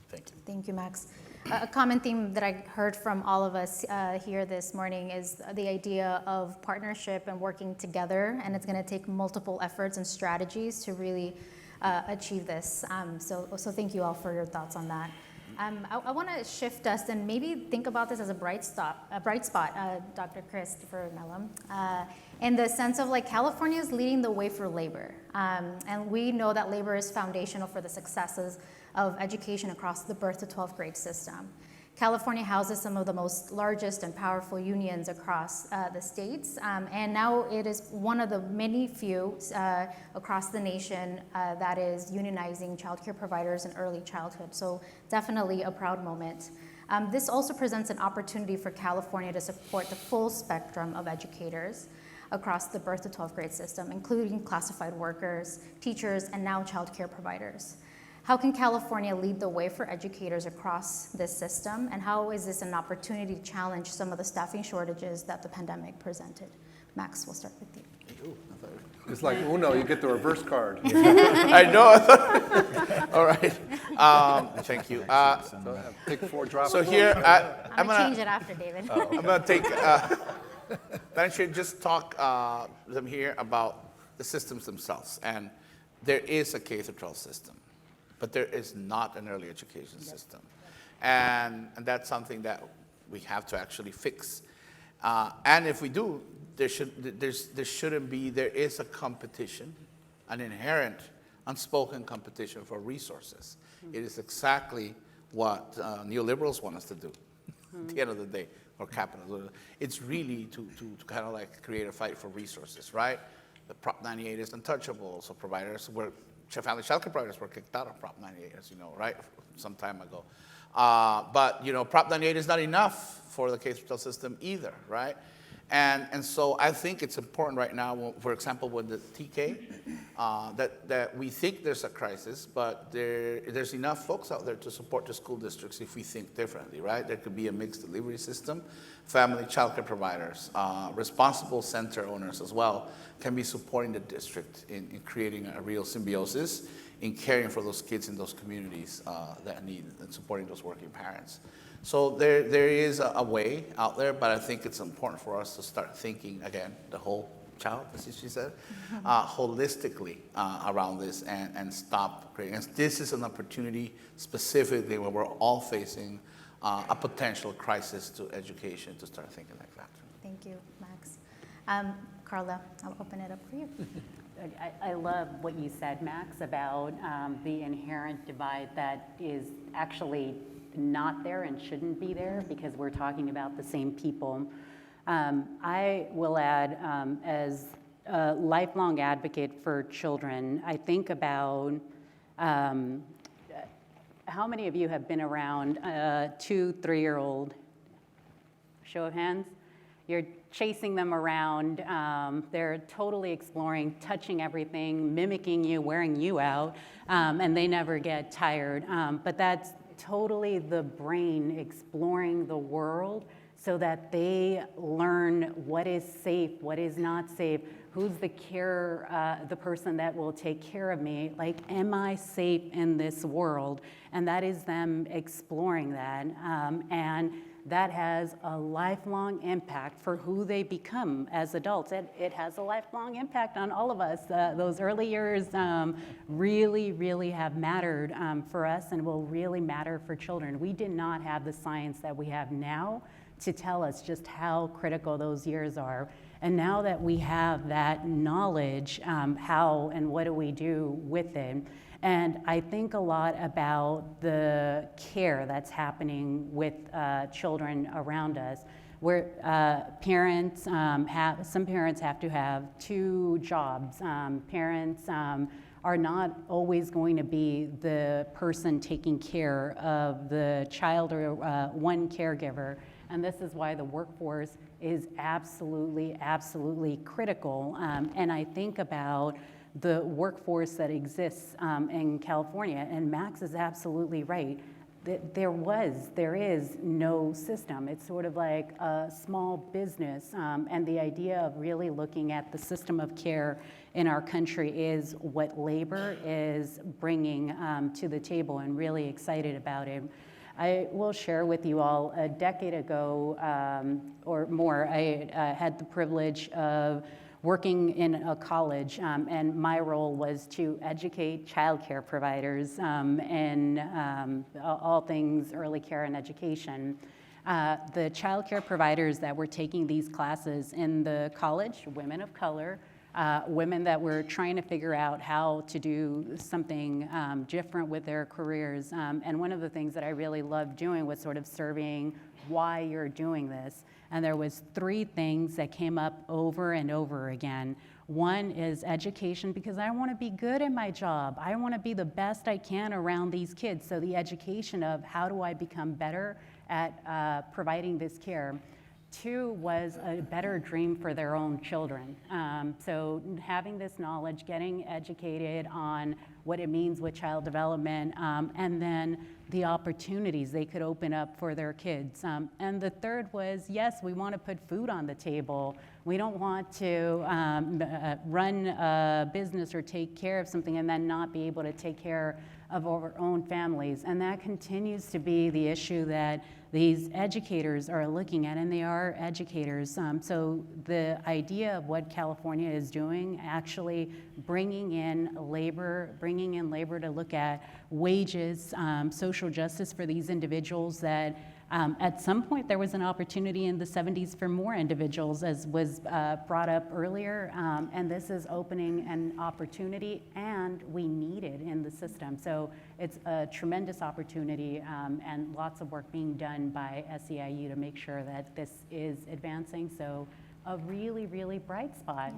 Thank you. Thank you, Max. A common theme that I heard from all of us here this morning is the idea of partnership and working together, and it's going to take multiple efforts and strategies to really achieve this. So thank you all for your thoughts on that. I want to shift us and maybe think about this as a bright spot, Dr. Christopher Nellum, in the sense of California is leading the way for labor. And we know that labor is foundational for the successes of education across the birth to 12th grade system. California houses some of the largest and powerful unions across the states, and now it is one of the many few across the nation that is unionizing childcare providers in early childhood. So definitely a proud moment. This also presents an opportunity for California to support the full spectrum of educators across the birth to 12th grade system, including classified workers, teachers, and now childcare providers. How can California lead the way for educators across this system, and how is this an opportunity to challenge some of the staffing shortages that the pandemic presented? Max, we'll start with you. It's like Uno, you get the reverse card. I know. All right. Thank you. So pick 4, drop So it. here, I'm gonna change it after, David. I'm going to take, I should just talk them here about the systems themselves. And there is a K-12 system, but there is not an early education system. And that's something that we have to actually fix. And if we do, there is a competition, an inherent, unspoken competition for resources. It is exactly what neoliberals want us to do at the end of the day, or capitalism. It's really to kind of create a fight for resources, right? The Prop 98 is untouchable, so family childcare providers were kicked out of Prop 98, as you know, right, some time ago. But Prop 98 is not enough for the K-12 system either, right? And so I think it's important right now, for example, with the TK, that we think there's a crisis, but there's enough folks out there to support the school districts if we think differently, right? There could be a mixed delivery system. Family childcare providers, responsible center owners as well, can be supporting the district in creating a real symbiosis in caring for those kids in those communities that need and supporting those working parents. So there is a way out there, but I think it's important for us to start thinking, again, the whole child, as she said, holistically around this and stop creating. And this is an opportunity specifically where we're all facing a potential crisis to education to start thinking like that. Thank you, Max. Karla, I'll open it up for you. I love what you said, Max, about the inherent divide that is actually not there and shouldn't be there because we're talking about the same people. I will add, as a lifelong advocate for children, I think about how many of you have been around a 2-3-year-old? Show of hands. Your chasing them around. They're totally exploring, touching everything, mimicking you, wearing you out, and they never get tired. But that's totally the brain exploring the world so that they learn what is safe, what is not safe, who's the person that will take care of me, like, am I safe in this world? And that is them exploring that. And that has a lifelong impact for who they become as adults. It has a lifelong impact on all of us. Those early years really, really have mattered for us and will really matter for children. We did not have the science that we have now to tell us just how critical those years are. And now that we have that knowledge, how and what do we do with it? And I think a lot about the care that's happening with children around us, where some parents have to have 2 jobs. Parents are not always going to be the person taking care of the child or one caregiver. And this is why the workforce is absolutely, absolutely critical. And I think about the workforce that exists in California, and Max is absolutely right. There is no system. It's sort of like a small business, and the idea of really looking at the system of care in our country is what labor is bringing to the table, and really excited about it. I will share with you all, a decade ago or more, I had the privilege of working in a college, and my role was to educate childcare providers in all things early care and education. The childcare providers that were taking these classes in the college, women of color, women that were trying to figure out how to do something different with their careers. And one of the things that I really loved doing was sort of surveying why you're doing this. And there was 3 things that came up over and over again. One is education, because I want to be good at my job. I want to be the best I can around these kids. So the education of how do I become better at providing this care. 2 was a better dream for their own children. So having this knowledge, getting educated on what it means with child development, and then the opportunities they could open up for their kids. And the 3rd was, yes, we want to put food on the table. We don't want to run a business or take care of something and then not be able to take care of our own families. And that continues to be the issue that these educators are looking at, and they are educators. So the idea of what California is doing, actually bringing in labor to look at wages, social justice for these individuals that at some point there was an opportunity in the 70s for more individuals, as was brought up earlier, and this is opening an opportunity, and we need it in the system. So it's a tremendous opportunity, and lots of work being done by SEIU to make sure that this is advancing. So a really, really bright spot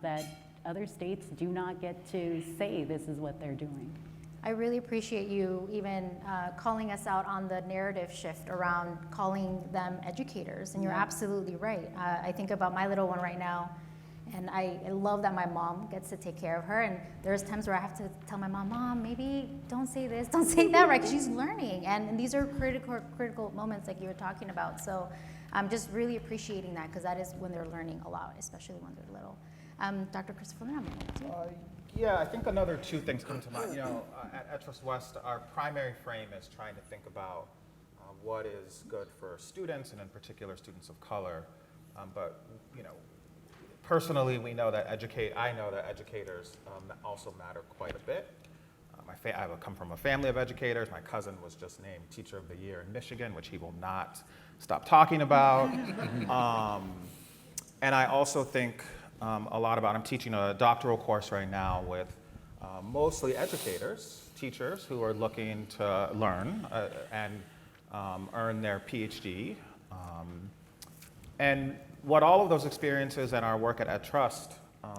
that other states do not get to say this is what they're doing. I really appreciate you even calling us out on the narrative shift around calling them educators, and you're absolutely right. I think about my little one right now, and I love that my mom gets to take care of her, and there's times where I have to tell my mom, maybe don't say this, don't say that, right, because she's learning, and these are critical moments like you were talking about. So I'm just really appreciating that, because that is when they're learning a lot, especially when they're little. Dr. Christopher Lam. Yeah, I think another 2 things come to mind. At EdTrust-West, our primary frame is trying to think about what is good for students, and in particular students of color. But personally, I know that educators also matter quite a bit. I come from a family of educators. My cousin was just named Teacher of the Year in Michigan, which he will not stop talking about. And I also think a lot about, I'm teaching a doctoral course right now with mostly educators, teachers who are looking to learn and earn their PhD. And what all of those experiences and our work at EdTrust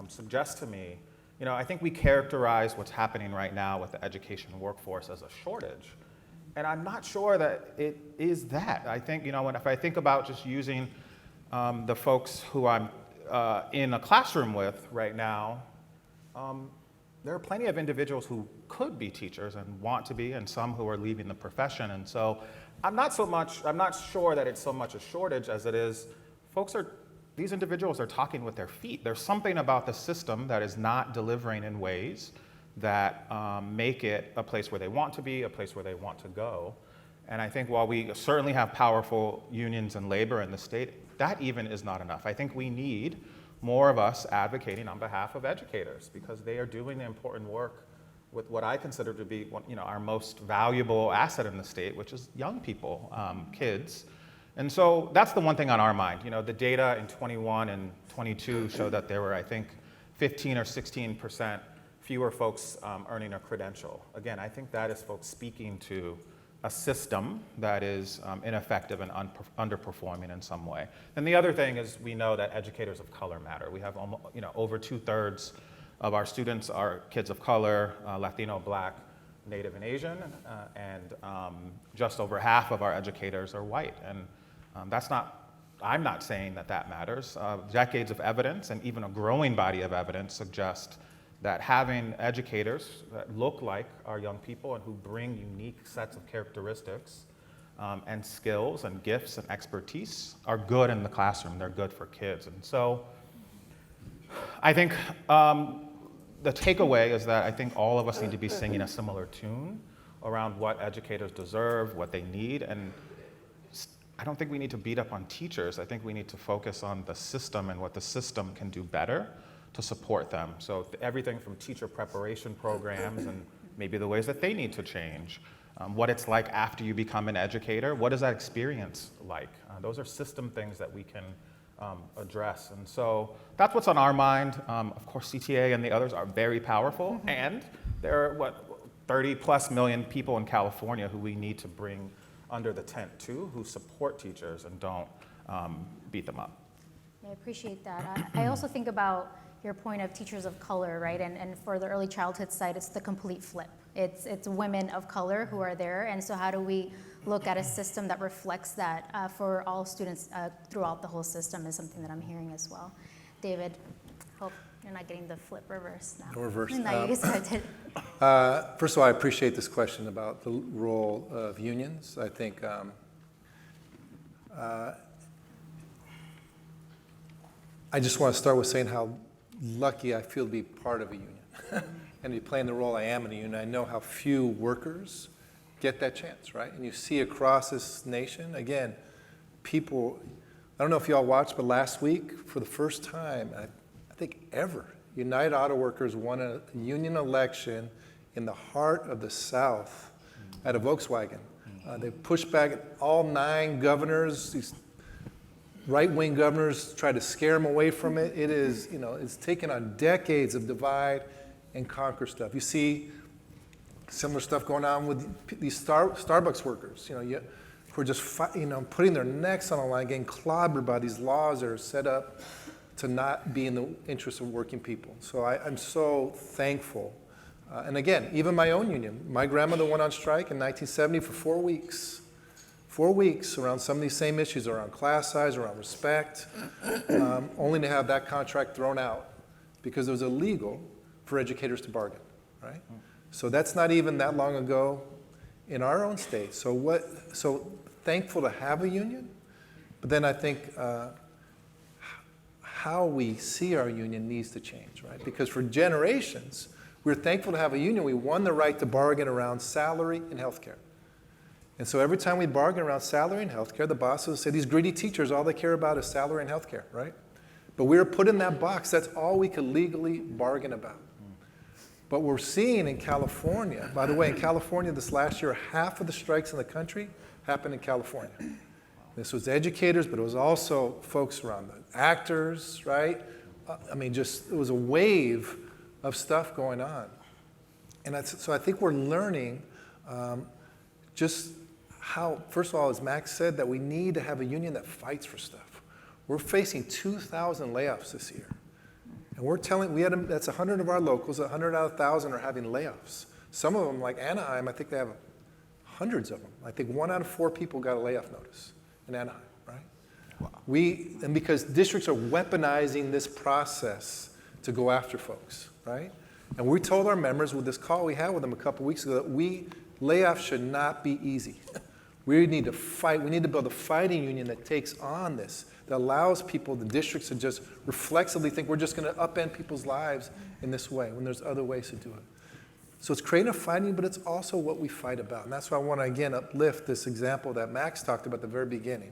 suggest to me, I think we characterize what's happening right now with the education workforce as a shortage. And I'm not sure that it is that. I think, if I think about just using the folks who I'm in a classroom with right now, there are plenty of individuals who could be teachers and want to be, and some who are leaving the profession. And so I'm not sure that it's so much a shortage as it is these individuals are talking with their feet. There's something about the system that is not delivering in ways that make it a place where they want to be, a place where they want to go. And I think while we certainly have powerful unions and labor in the state, that even is not enough. I think we need more of us advocating on behalf of educators, because they are doing the important work with what I consider to be our most valuable asset in the state, which is young people, kids. And so that's the one thing on our mind. The data in 21 and 22 show that there were, I think, 15 or 16% fewer folks earning a credential. Again, I think that is folks speaking to a system that is ineffective and underperforming in some way. And the other thing is we know that educators of color matter. We have over 2/3 of our students are kids of color, Latino, Black, Native, and Asian, and just over half of our educators are white. And I'm not saying that matters. Decades of evidence and even a growing body of evidence suggest that having educators that look like our young people and who bring unique sets of characteristics and skills and gifts and expertise are good in the classroom. They're good for kids. And so I think the takeaway is that I think all of us need to be singing a similar tune around what educators deserve, what they need. And I don't think we need to beat up on teachers. I think we need to focus on the system and what the system can do better to support them. So everything from teacher preparation programs and maybe the ways that they need to change, what it's like after you become an educator, what is that experience like? Those are system things that we can address. And so that's what's on our mind. Of course, CTA and the others are very powerful, and there are, 30+ million people in California who we need to bring under the tent too, who support teachers and don't beat them up. Yeah, I appreciate that. I also think about your point of teachers of color, right? And for the early childhood side, it's the complete flip. It's women of color who are there, and so how do we look at a system that reflects that for all students throughout the whole system is something that I'm hearing as well. David, hope you're not getting the flip reverse now. No reverse. No, you started. First of all, I appreciate this question about the role of unions. I think I just want to start with saying how lucky I feel to be part of a union and to be playing the role I am in a union. I know how few workers get that chance, right? And you see across this nation, again, people, I don't know if you all watched, but last week, for the first time, I think ever, United Auto Workers won a union election in the heart of the South at a Volkswagen. They pushed back all 9 governors, these right-wing governors tried to scare them away from it. It is, it's taken on decades of divide and conquer stuff. You see similar stuff going on with these Starbucks workers, who are just, putting their necks on the line, getting clobbered by these laws that are set up to not be in the interest of working people. So I'm so thankful. And again, even my own union, my grandmother went on strike in 1970 for 4 weeks. 4 weeks around some of these same issues, around class size, around respect, only to have that contract thrown out because it was illegal for educators to bargain, right? So that's not even that long ago in our own state. So thankful to have a union, but then I think how we see our union needs to change, right? Because for generations, we're thankful to have a union. We won the right to bargain around salary and healthcare. And so every time we bargain around salary and healthcare, the bosses say, these greedy teachers, all they care about is salary and healthcare, right? But we were put in that box. That's all we could legally bargain about. But we're seeing in California, by the way, in California this last year, half of the strikes in the country happened in California. This was educators, but it was also folks around the actors, right? It was a wave of stuff going on. And so I think we're learning just how, first of all, as Max said, that we need to have a union that fights for stuff. We're facing 2,000 layoffs this year. And we're telling, that's 100 of our locals, 100 out of 1,000 are having layoffs. Some of them, like Anaheim, I think they have hundreds of them. I think 1 out of 4 people got a layoff notice in Anaheim, right? And because districts are weaponizing this process to go after folks, right? And we told our members with this call we had with them a couple weeks ago that layoffs should not be easy. We need to fight. We need to build a fighting union that takes on this, that allows people, the districts, to just reflexively think we're just going to upend people's lives in this way when there's other ways to do it. So it's creating a fighting, but it's also what we fight about. And that's why I want to, again, uplift this example that Max talked about at the very beginning.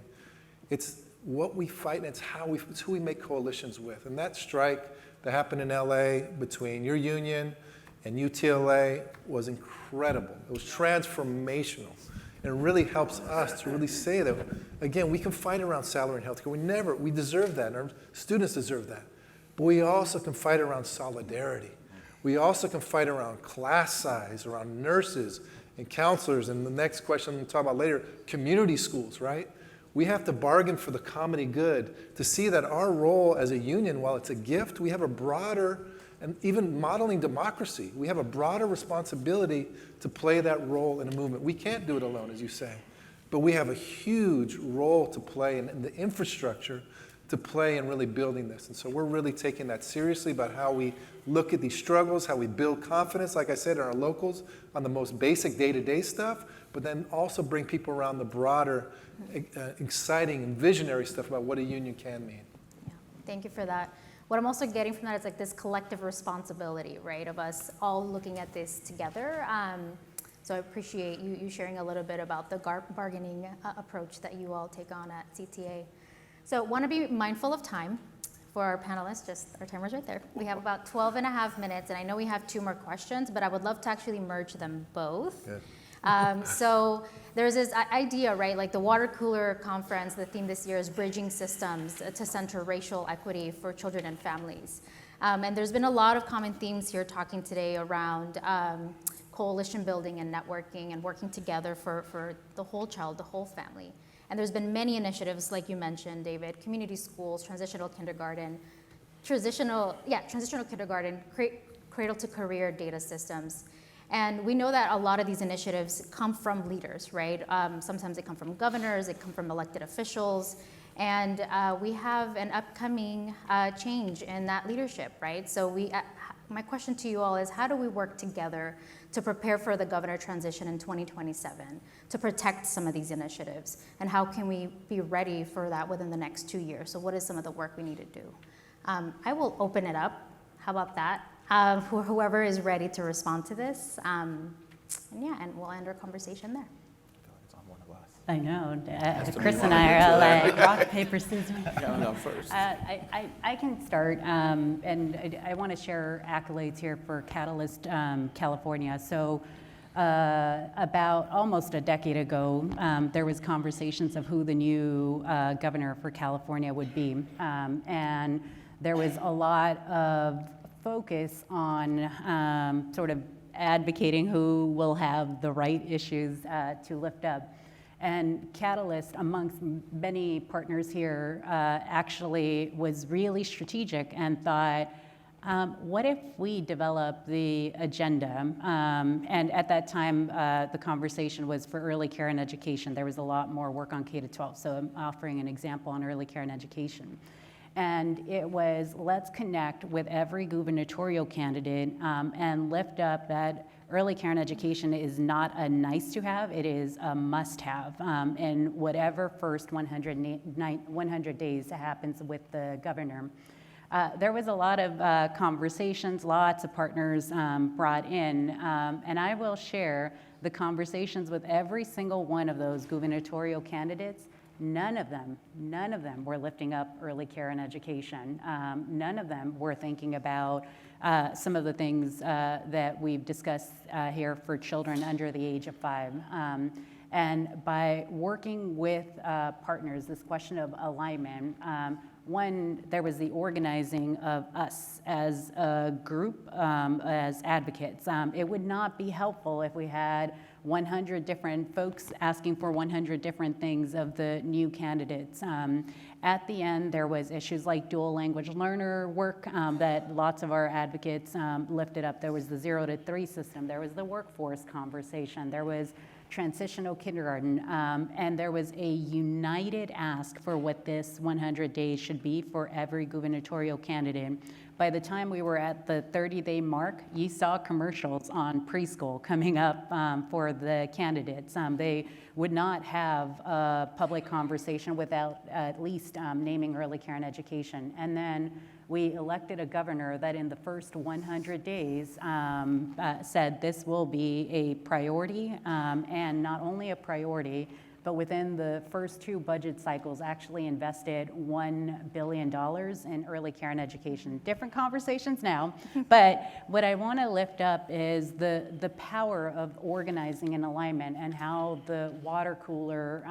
It's what we fight, and it's who we make coalitions with. And that strike that happened in LA between your union and UTLA was incredible. It was transformational. And it really helps us to really say that, again, we can fight around salary and healthcare. We deserve that, and our students deserve that. But we also can fight around solidarity. We also can fight around class size, around nurses and counselors, and the next question we'll talk about later, community schools, right? We have to bargain for the common good to see that our role as a union, while it's a gift, we have a broader, and even modeling democracy, we have a broader responsibility to play that role in a movement. We can't do it alone, as you say, but we have a huge role to play in the infrastructure to play in really building this. And so we're really taking that seriously about how we look at these struggles, how we build confidence, like I said, in our locals on the most basic day-to-day stuff, but then also bring people around the broader, exciting and visionary stuff about what a union can mean. Yeah, thank you for that. What I'm also getting from that is like this collective responsibility, right, of us all looking at this together. So I appreciate you sharing a little bit about the bargaining approach that you all take on at CTA. So want to be mindful of time for our panelists. Just our timer's right there. We have about 12 and a half minutes, and I know we have 2 more questions, but I would love to actually merge them both. Good. So there's this idea, right, like the water cooler conference, the theme this year is bridging systems to center racial equity for children and families. And there's been a lot of common themes here talking today around coalition building and networking and working together for the whole child, the whole family. And there's been many initiatives, like you mentioned, David, community schools, transitional kindergarten, cradle to career data systems. And we know that a lot of these initiatives come from leaders, right? Sometimes they come from governors, they come from elected officials, and we have an upcoming change in that leadership, right? So my question to you all is, how do we work together to prepare for the governor transition in 2027, to protect some of these initiatives? And how can we be ready for that within the next 2 years? So what is some of the work we need to do? I will open it up. How about that? For whoever is ready to respond to this. And we'll end our conversation there. It's on one of us. I know. to Chris be and one I of are you. like rock, paper, scissors. Gotta go first. I can start, and I want to share accolades here for Catalyst California. So about almost a decade ago, there was conversations of who the new governor for California would be. And there was a lot of focus on sort of advocating who will have the right issues to lift up. And Catalyst, amongst many partners here, actually was really strategic and thought, what if we develop the agenda? And at that time, the conversation was for early care and education. There was a lot more work on K-12, so I'm offering an example on early care and education. And it was, let's connect with every gubernatorial candidate and lift up that early care and education is not a nice to have, it is a must have in whatever first 100 days happens with the governor. There was a lot of conversations, lots of partners brought in, and I will share the conversations with every single one of those gubernatorial candidates. None of them were lifting up early care and education. None of them were thinking about some of the things that we've discussed here for children under the age of 5. And by working with partners, this question of alignment, one, there was the organizing of us as a group, as advocates. It would not be helpful if we had 100 different folks asking for 100 different things of the new candidates. At the end, there was issues like dual language learner work that lots of our advocates lifted up. There was the 0 to 3 system. There was the workforce conversation. There was transitional kindergarten, and there was a united ask for what this 100 days should be for every gubernatorial candidate. By the time we were at the 30-day mark, you saw commercials on preschool coming up for the candidates. They would not have a public conversation without at least naming early care and education. And then we elected a governor that in the first 100 days said this will be a priority, and not only a priority, but within the first 2 budget cycles actually invested $1 billion in early care and education. Different conversations now, but what I want to lift up is the power of organizing and alignment, and how the water cooler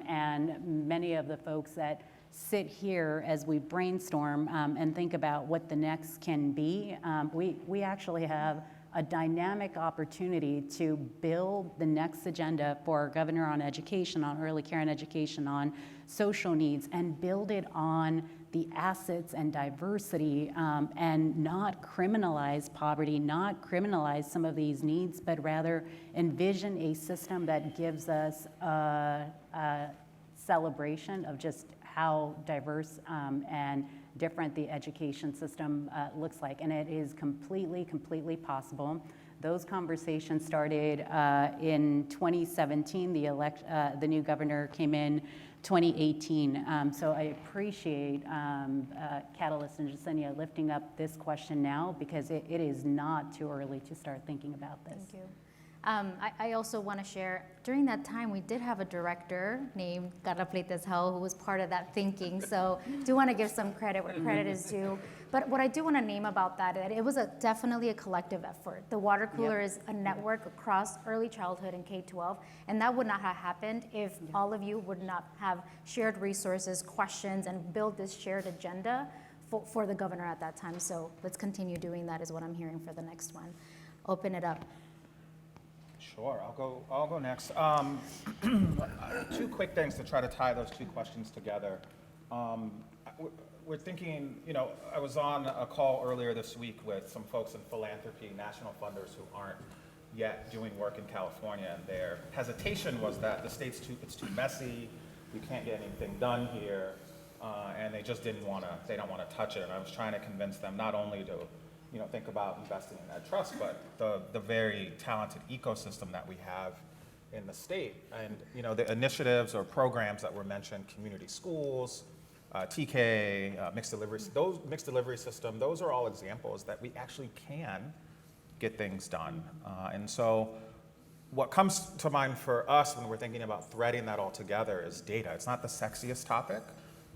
and many of the folks that sit here as we brainstorm and think about what the next can be. We actually have a dynamic opportunity to build the next agenda for our governor on education, on early care and education, on social needs, and build it on the assets and diversity, and not criminalize poverty, not criminalize some of these needs, but rather envision a system that gives us a celebration of just how diverse and different the education system looks like. And it is completely possible. Those conversations started in 2017. The new governor came in 2018. So I appreciate Catalyst and Jessenia lifting up this question now, because it is not too early to start thinking about this. Thank you. I also want to share, during that time, we did have a director named Karla Pleitez Howell who was part of that thinking. So do want to give some credit where credit is due. But what I do want to name about that, it was definitely a collective effort. The water cooler is a network across early childhood and K-12, and that would not have happened if all of you would not have shared resources, questions, and build this shared agenda for the governor at that time. So let's continue doing that is what I'm hearing for the next one. Open it up. Sure, I'll go next. 2 quick things to try to tie those 2 questions together. We're thinking, I was on a call earlier this week with some folks in philanthropy, national funders who aren't yet doing work in California, and their hesitation was that the state's it's too messy, you can't get anything done here, and they just they don't want to touch it. And I was trying to convince them not only to think about investing in EdTrust, but the very talented ecosystem that we have in the state. And the initiatives or programs that were mentioned, community schools, TK, mixed delivery system, those are all examples that we actually can get things done. And so what comes to mind for us when we're thinking about threading that all together is data. It's not the sexiest topic,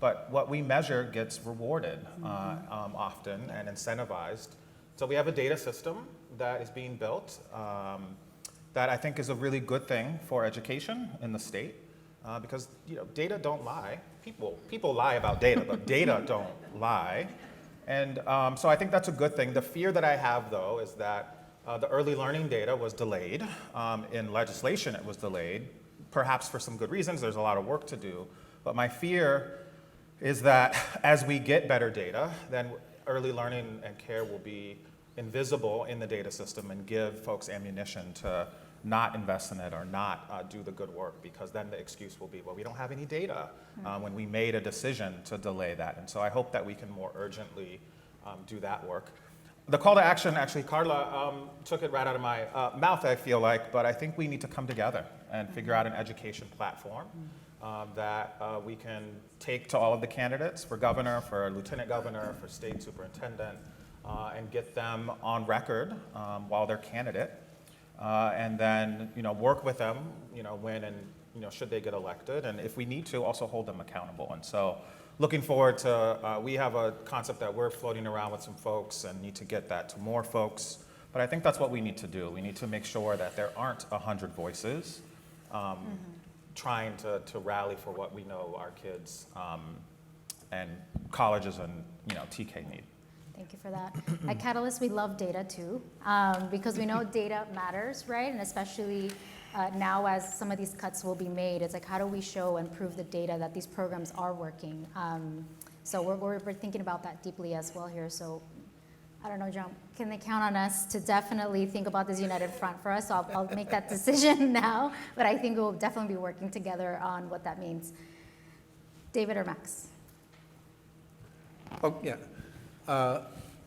but what we measure gets rewarded often and incentivized. So we have a data system that is being built that I think is a really good thing for education in the state, because data don't lie. People lie about data, but data don't lie. And so I think that's a good thing. The fear that I have, though, is that the early learning data was delayed. In legislation, it was delayed, perhaps for some good reasons. There's a lot of work to do. But my fear is that as we get better data, then early learning and care will be invisible in the data system and give folks ammunition to not invest in it or not do the good work, because then the excuse will be, well, we don't have any data when we made a decision to delay that. And so I hope that we can more urgently do that work. The call to action, actually, Karla took it right out of my mouth, I feel like, but I think we need to come together and figure out an education platform that we can take to all of the candidates for governor, for lieutenant governor, for state superintendent, and get them on record while they're candidate, and then work with them when and should they get elected, and if we need to, also hold them accountable. And so looking forward to, we have a concept that we're floating around with some folks and need to get that to more folks, but I think that's what we need to do. We need to make sure that there aren't 100 voices trying to rally for what we know our kids and colleges and TK need. Thank you for that. At Catalyst, we love data too, because we know data matters, right? And especially now as some of these cuts will be made, it's like, how do we show and prove the data that these programs are working? So we're thinking about that deeply as well here. So I don't know, John, can they count on us to definitely think about this united front for us? So I'll make that decision now, but I think we'll definitely be working together on what that means. David or Max? Oh, yeah.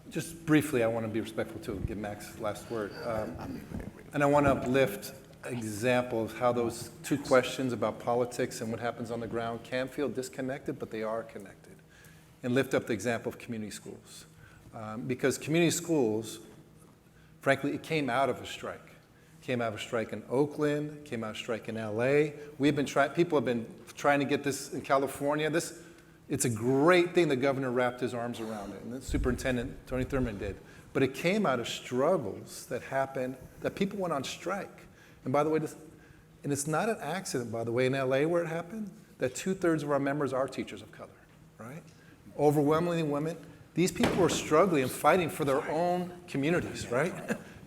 Just briefly, I want to be respectful too, give Max the last word. And I want to uplift examples of how those two questions about politics and what happens on the ground can feel disconnected, but they are connected. And lift up the example of community schools. Because community schools, frankly, it came out of a strike. It came out of a strike in Oakland, came out of a strike in LA. People have been trying to get this in California. It's a great thing the governor wrapped his arms around it, and the superintendent, Tony Thurmond, did. But it came out of struggles that happened, that people went on strike. And by the way, and it's not an accident, by the way, in LA where it happened, that 2/3 of our members are teachers of color, right? Overwhelmingly women. These people were struggling and fighting for their own communities, right?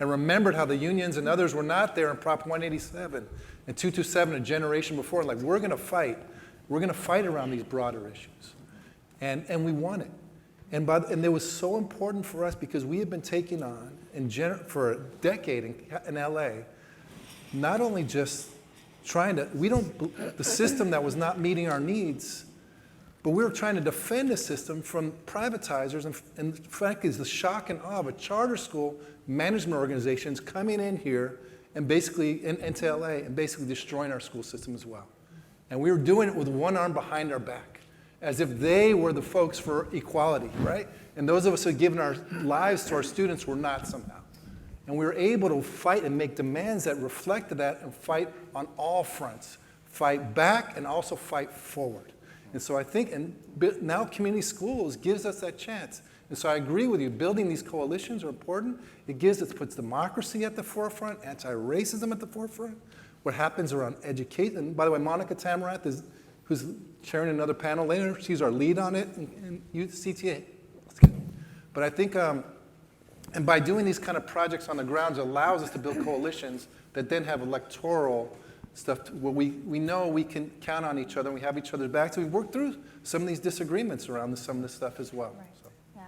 And remembered how the unions and others were not there in Prop 187 and 227 a generation before. Like, we're going to fight. We're going to fight around these broader issues. And we won it. And it was so important for us because we had been taking on, for a decade in LA, not only just trying to, the system that was not meeting our needs, but we were trying to defend the system from privatizers and frankly, the shock and awe of a charter school management organizations coming in here and basically into LA and basically destroying our school system as well. And we were doing it with one arm behind our back, as if they were the folks for equality, right? And those of us who had given our lives to our students were not somehow. And we were able to fight and make demands that reflected that and fight on all fronts. Fight back and also fight forward. And so I think, and now community schools gives us that chance. And so I agree with you, building these coalitions are important. It puts democracy at the forefront, anti-racism at the forefront. What happens around education, and by the way, Monica Tamarath, who's chairing another panel later, she's our lead on it in CTA. But I think, and by doing these kind of projects on the grounds, it allows us to build coalitions that then have electoral stuff where we know we can count on each other and we have each other's backs. So we've worked through some of these disagreements around some of this stuff as well. Right. So. Yeah.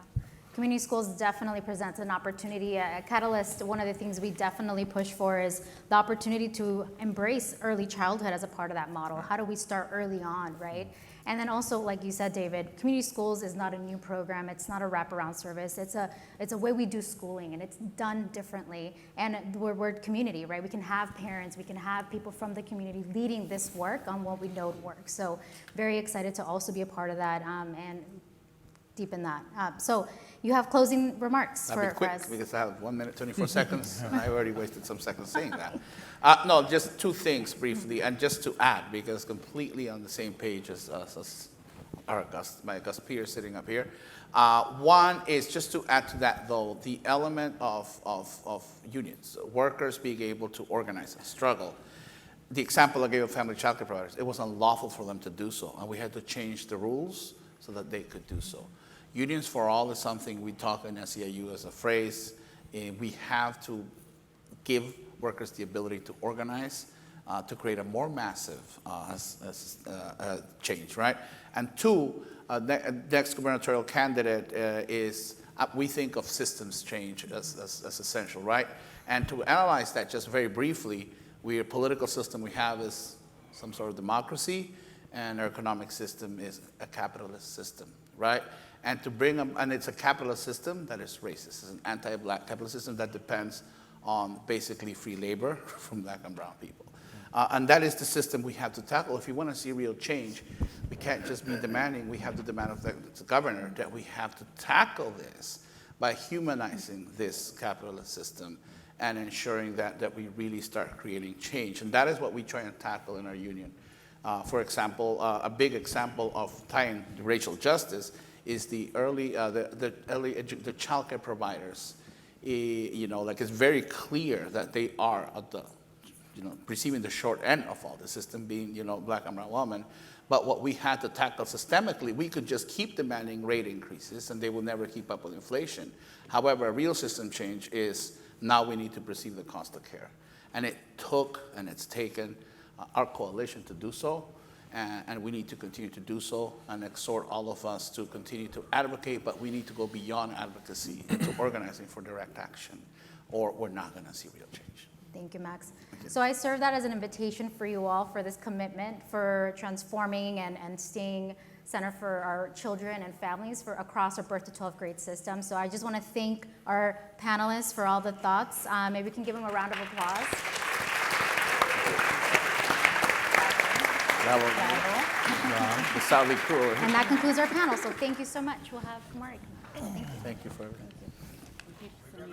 Community schools definitely presents an opportunity. At Catalyst, one of the things we definitely push for is the opportunity to embrace early childhood as a part of that model. How do we start early on, right? And then also, like you said, David, community schools is not a new program. It's not a wraparound service. It's a way we do schooling, and it's done differently. And we're community, right? We can have parents, we can have people from the community leading this work on what we know works. So very excited to also be a part of that and deepen that. So you have closing remarks I'll for be quick us. because I have 1 minute, 24 seconds, and I already wasted some seconds saying that. No, just two things briefly, and just to add, because completely on the same page as my Gus peers sitting up here. One is just to add to that, though, the element of unions, workers being able to organize and struggle. The example I gave of family childcare providers, it was unlawful for them to do so, and we had to change the rules so that they could do so. Unions for all is something we talk in SEIU as a phrase. We have to give workers the ability to organize, to create a more massive change, right? And two, next gubernatorial candidate is, we think of systems change as essential, right? And to analyze that just very briefly, a political system we have is some sort of democracy, and our economic system is a capitalist system, right? And to bring them, and it's a capitalist system that is racist. It's an anti-black capitalist system that depends on basically free labor from black and brown people. And that is the system we have to tackle. If you want to see real change, we can't just be demanding, we have to demand of the governor that we have to tackle this by humanizing this capitalist system and ensuring that we really start creating change. And that is what we try and tackle in our union. For example, a big example of tying racial justice is the child care providers. Like it's very clear that they are at the, receiving the short end of all the system, being, black and brown women. But what we had to tackle systemically, we could just keep demanding rate increases and they will never keep up with inflation. However, a real system change is Now we need to perceive the cost of care. And it took and it's taken our coalition to do so, and we need to continue to do so and exhort all of us to continue to advocate, but we need to go beyond advocacy into organizing for direct action, or we're not going to see real change. Thank you, Max. So I serve that as an invitation for you all for this commitment for transforming and staying center for our children and families for across our birth to 12th grade system. So I just want to thank our panelists for all the thoughts. Maybe we can give them a round of applause. Bravo. Bravo. The Sally crew. And that concludes our panel. So thank you so much. We'll have Mari come up. Thank you. Thank you for everything.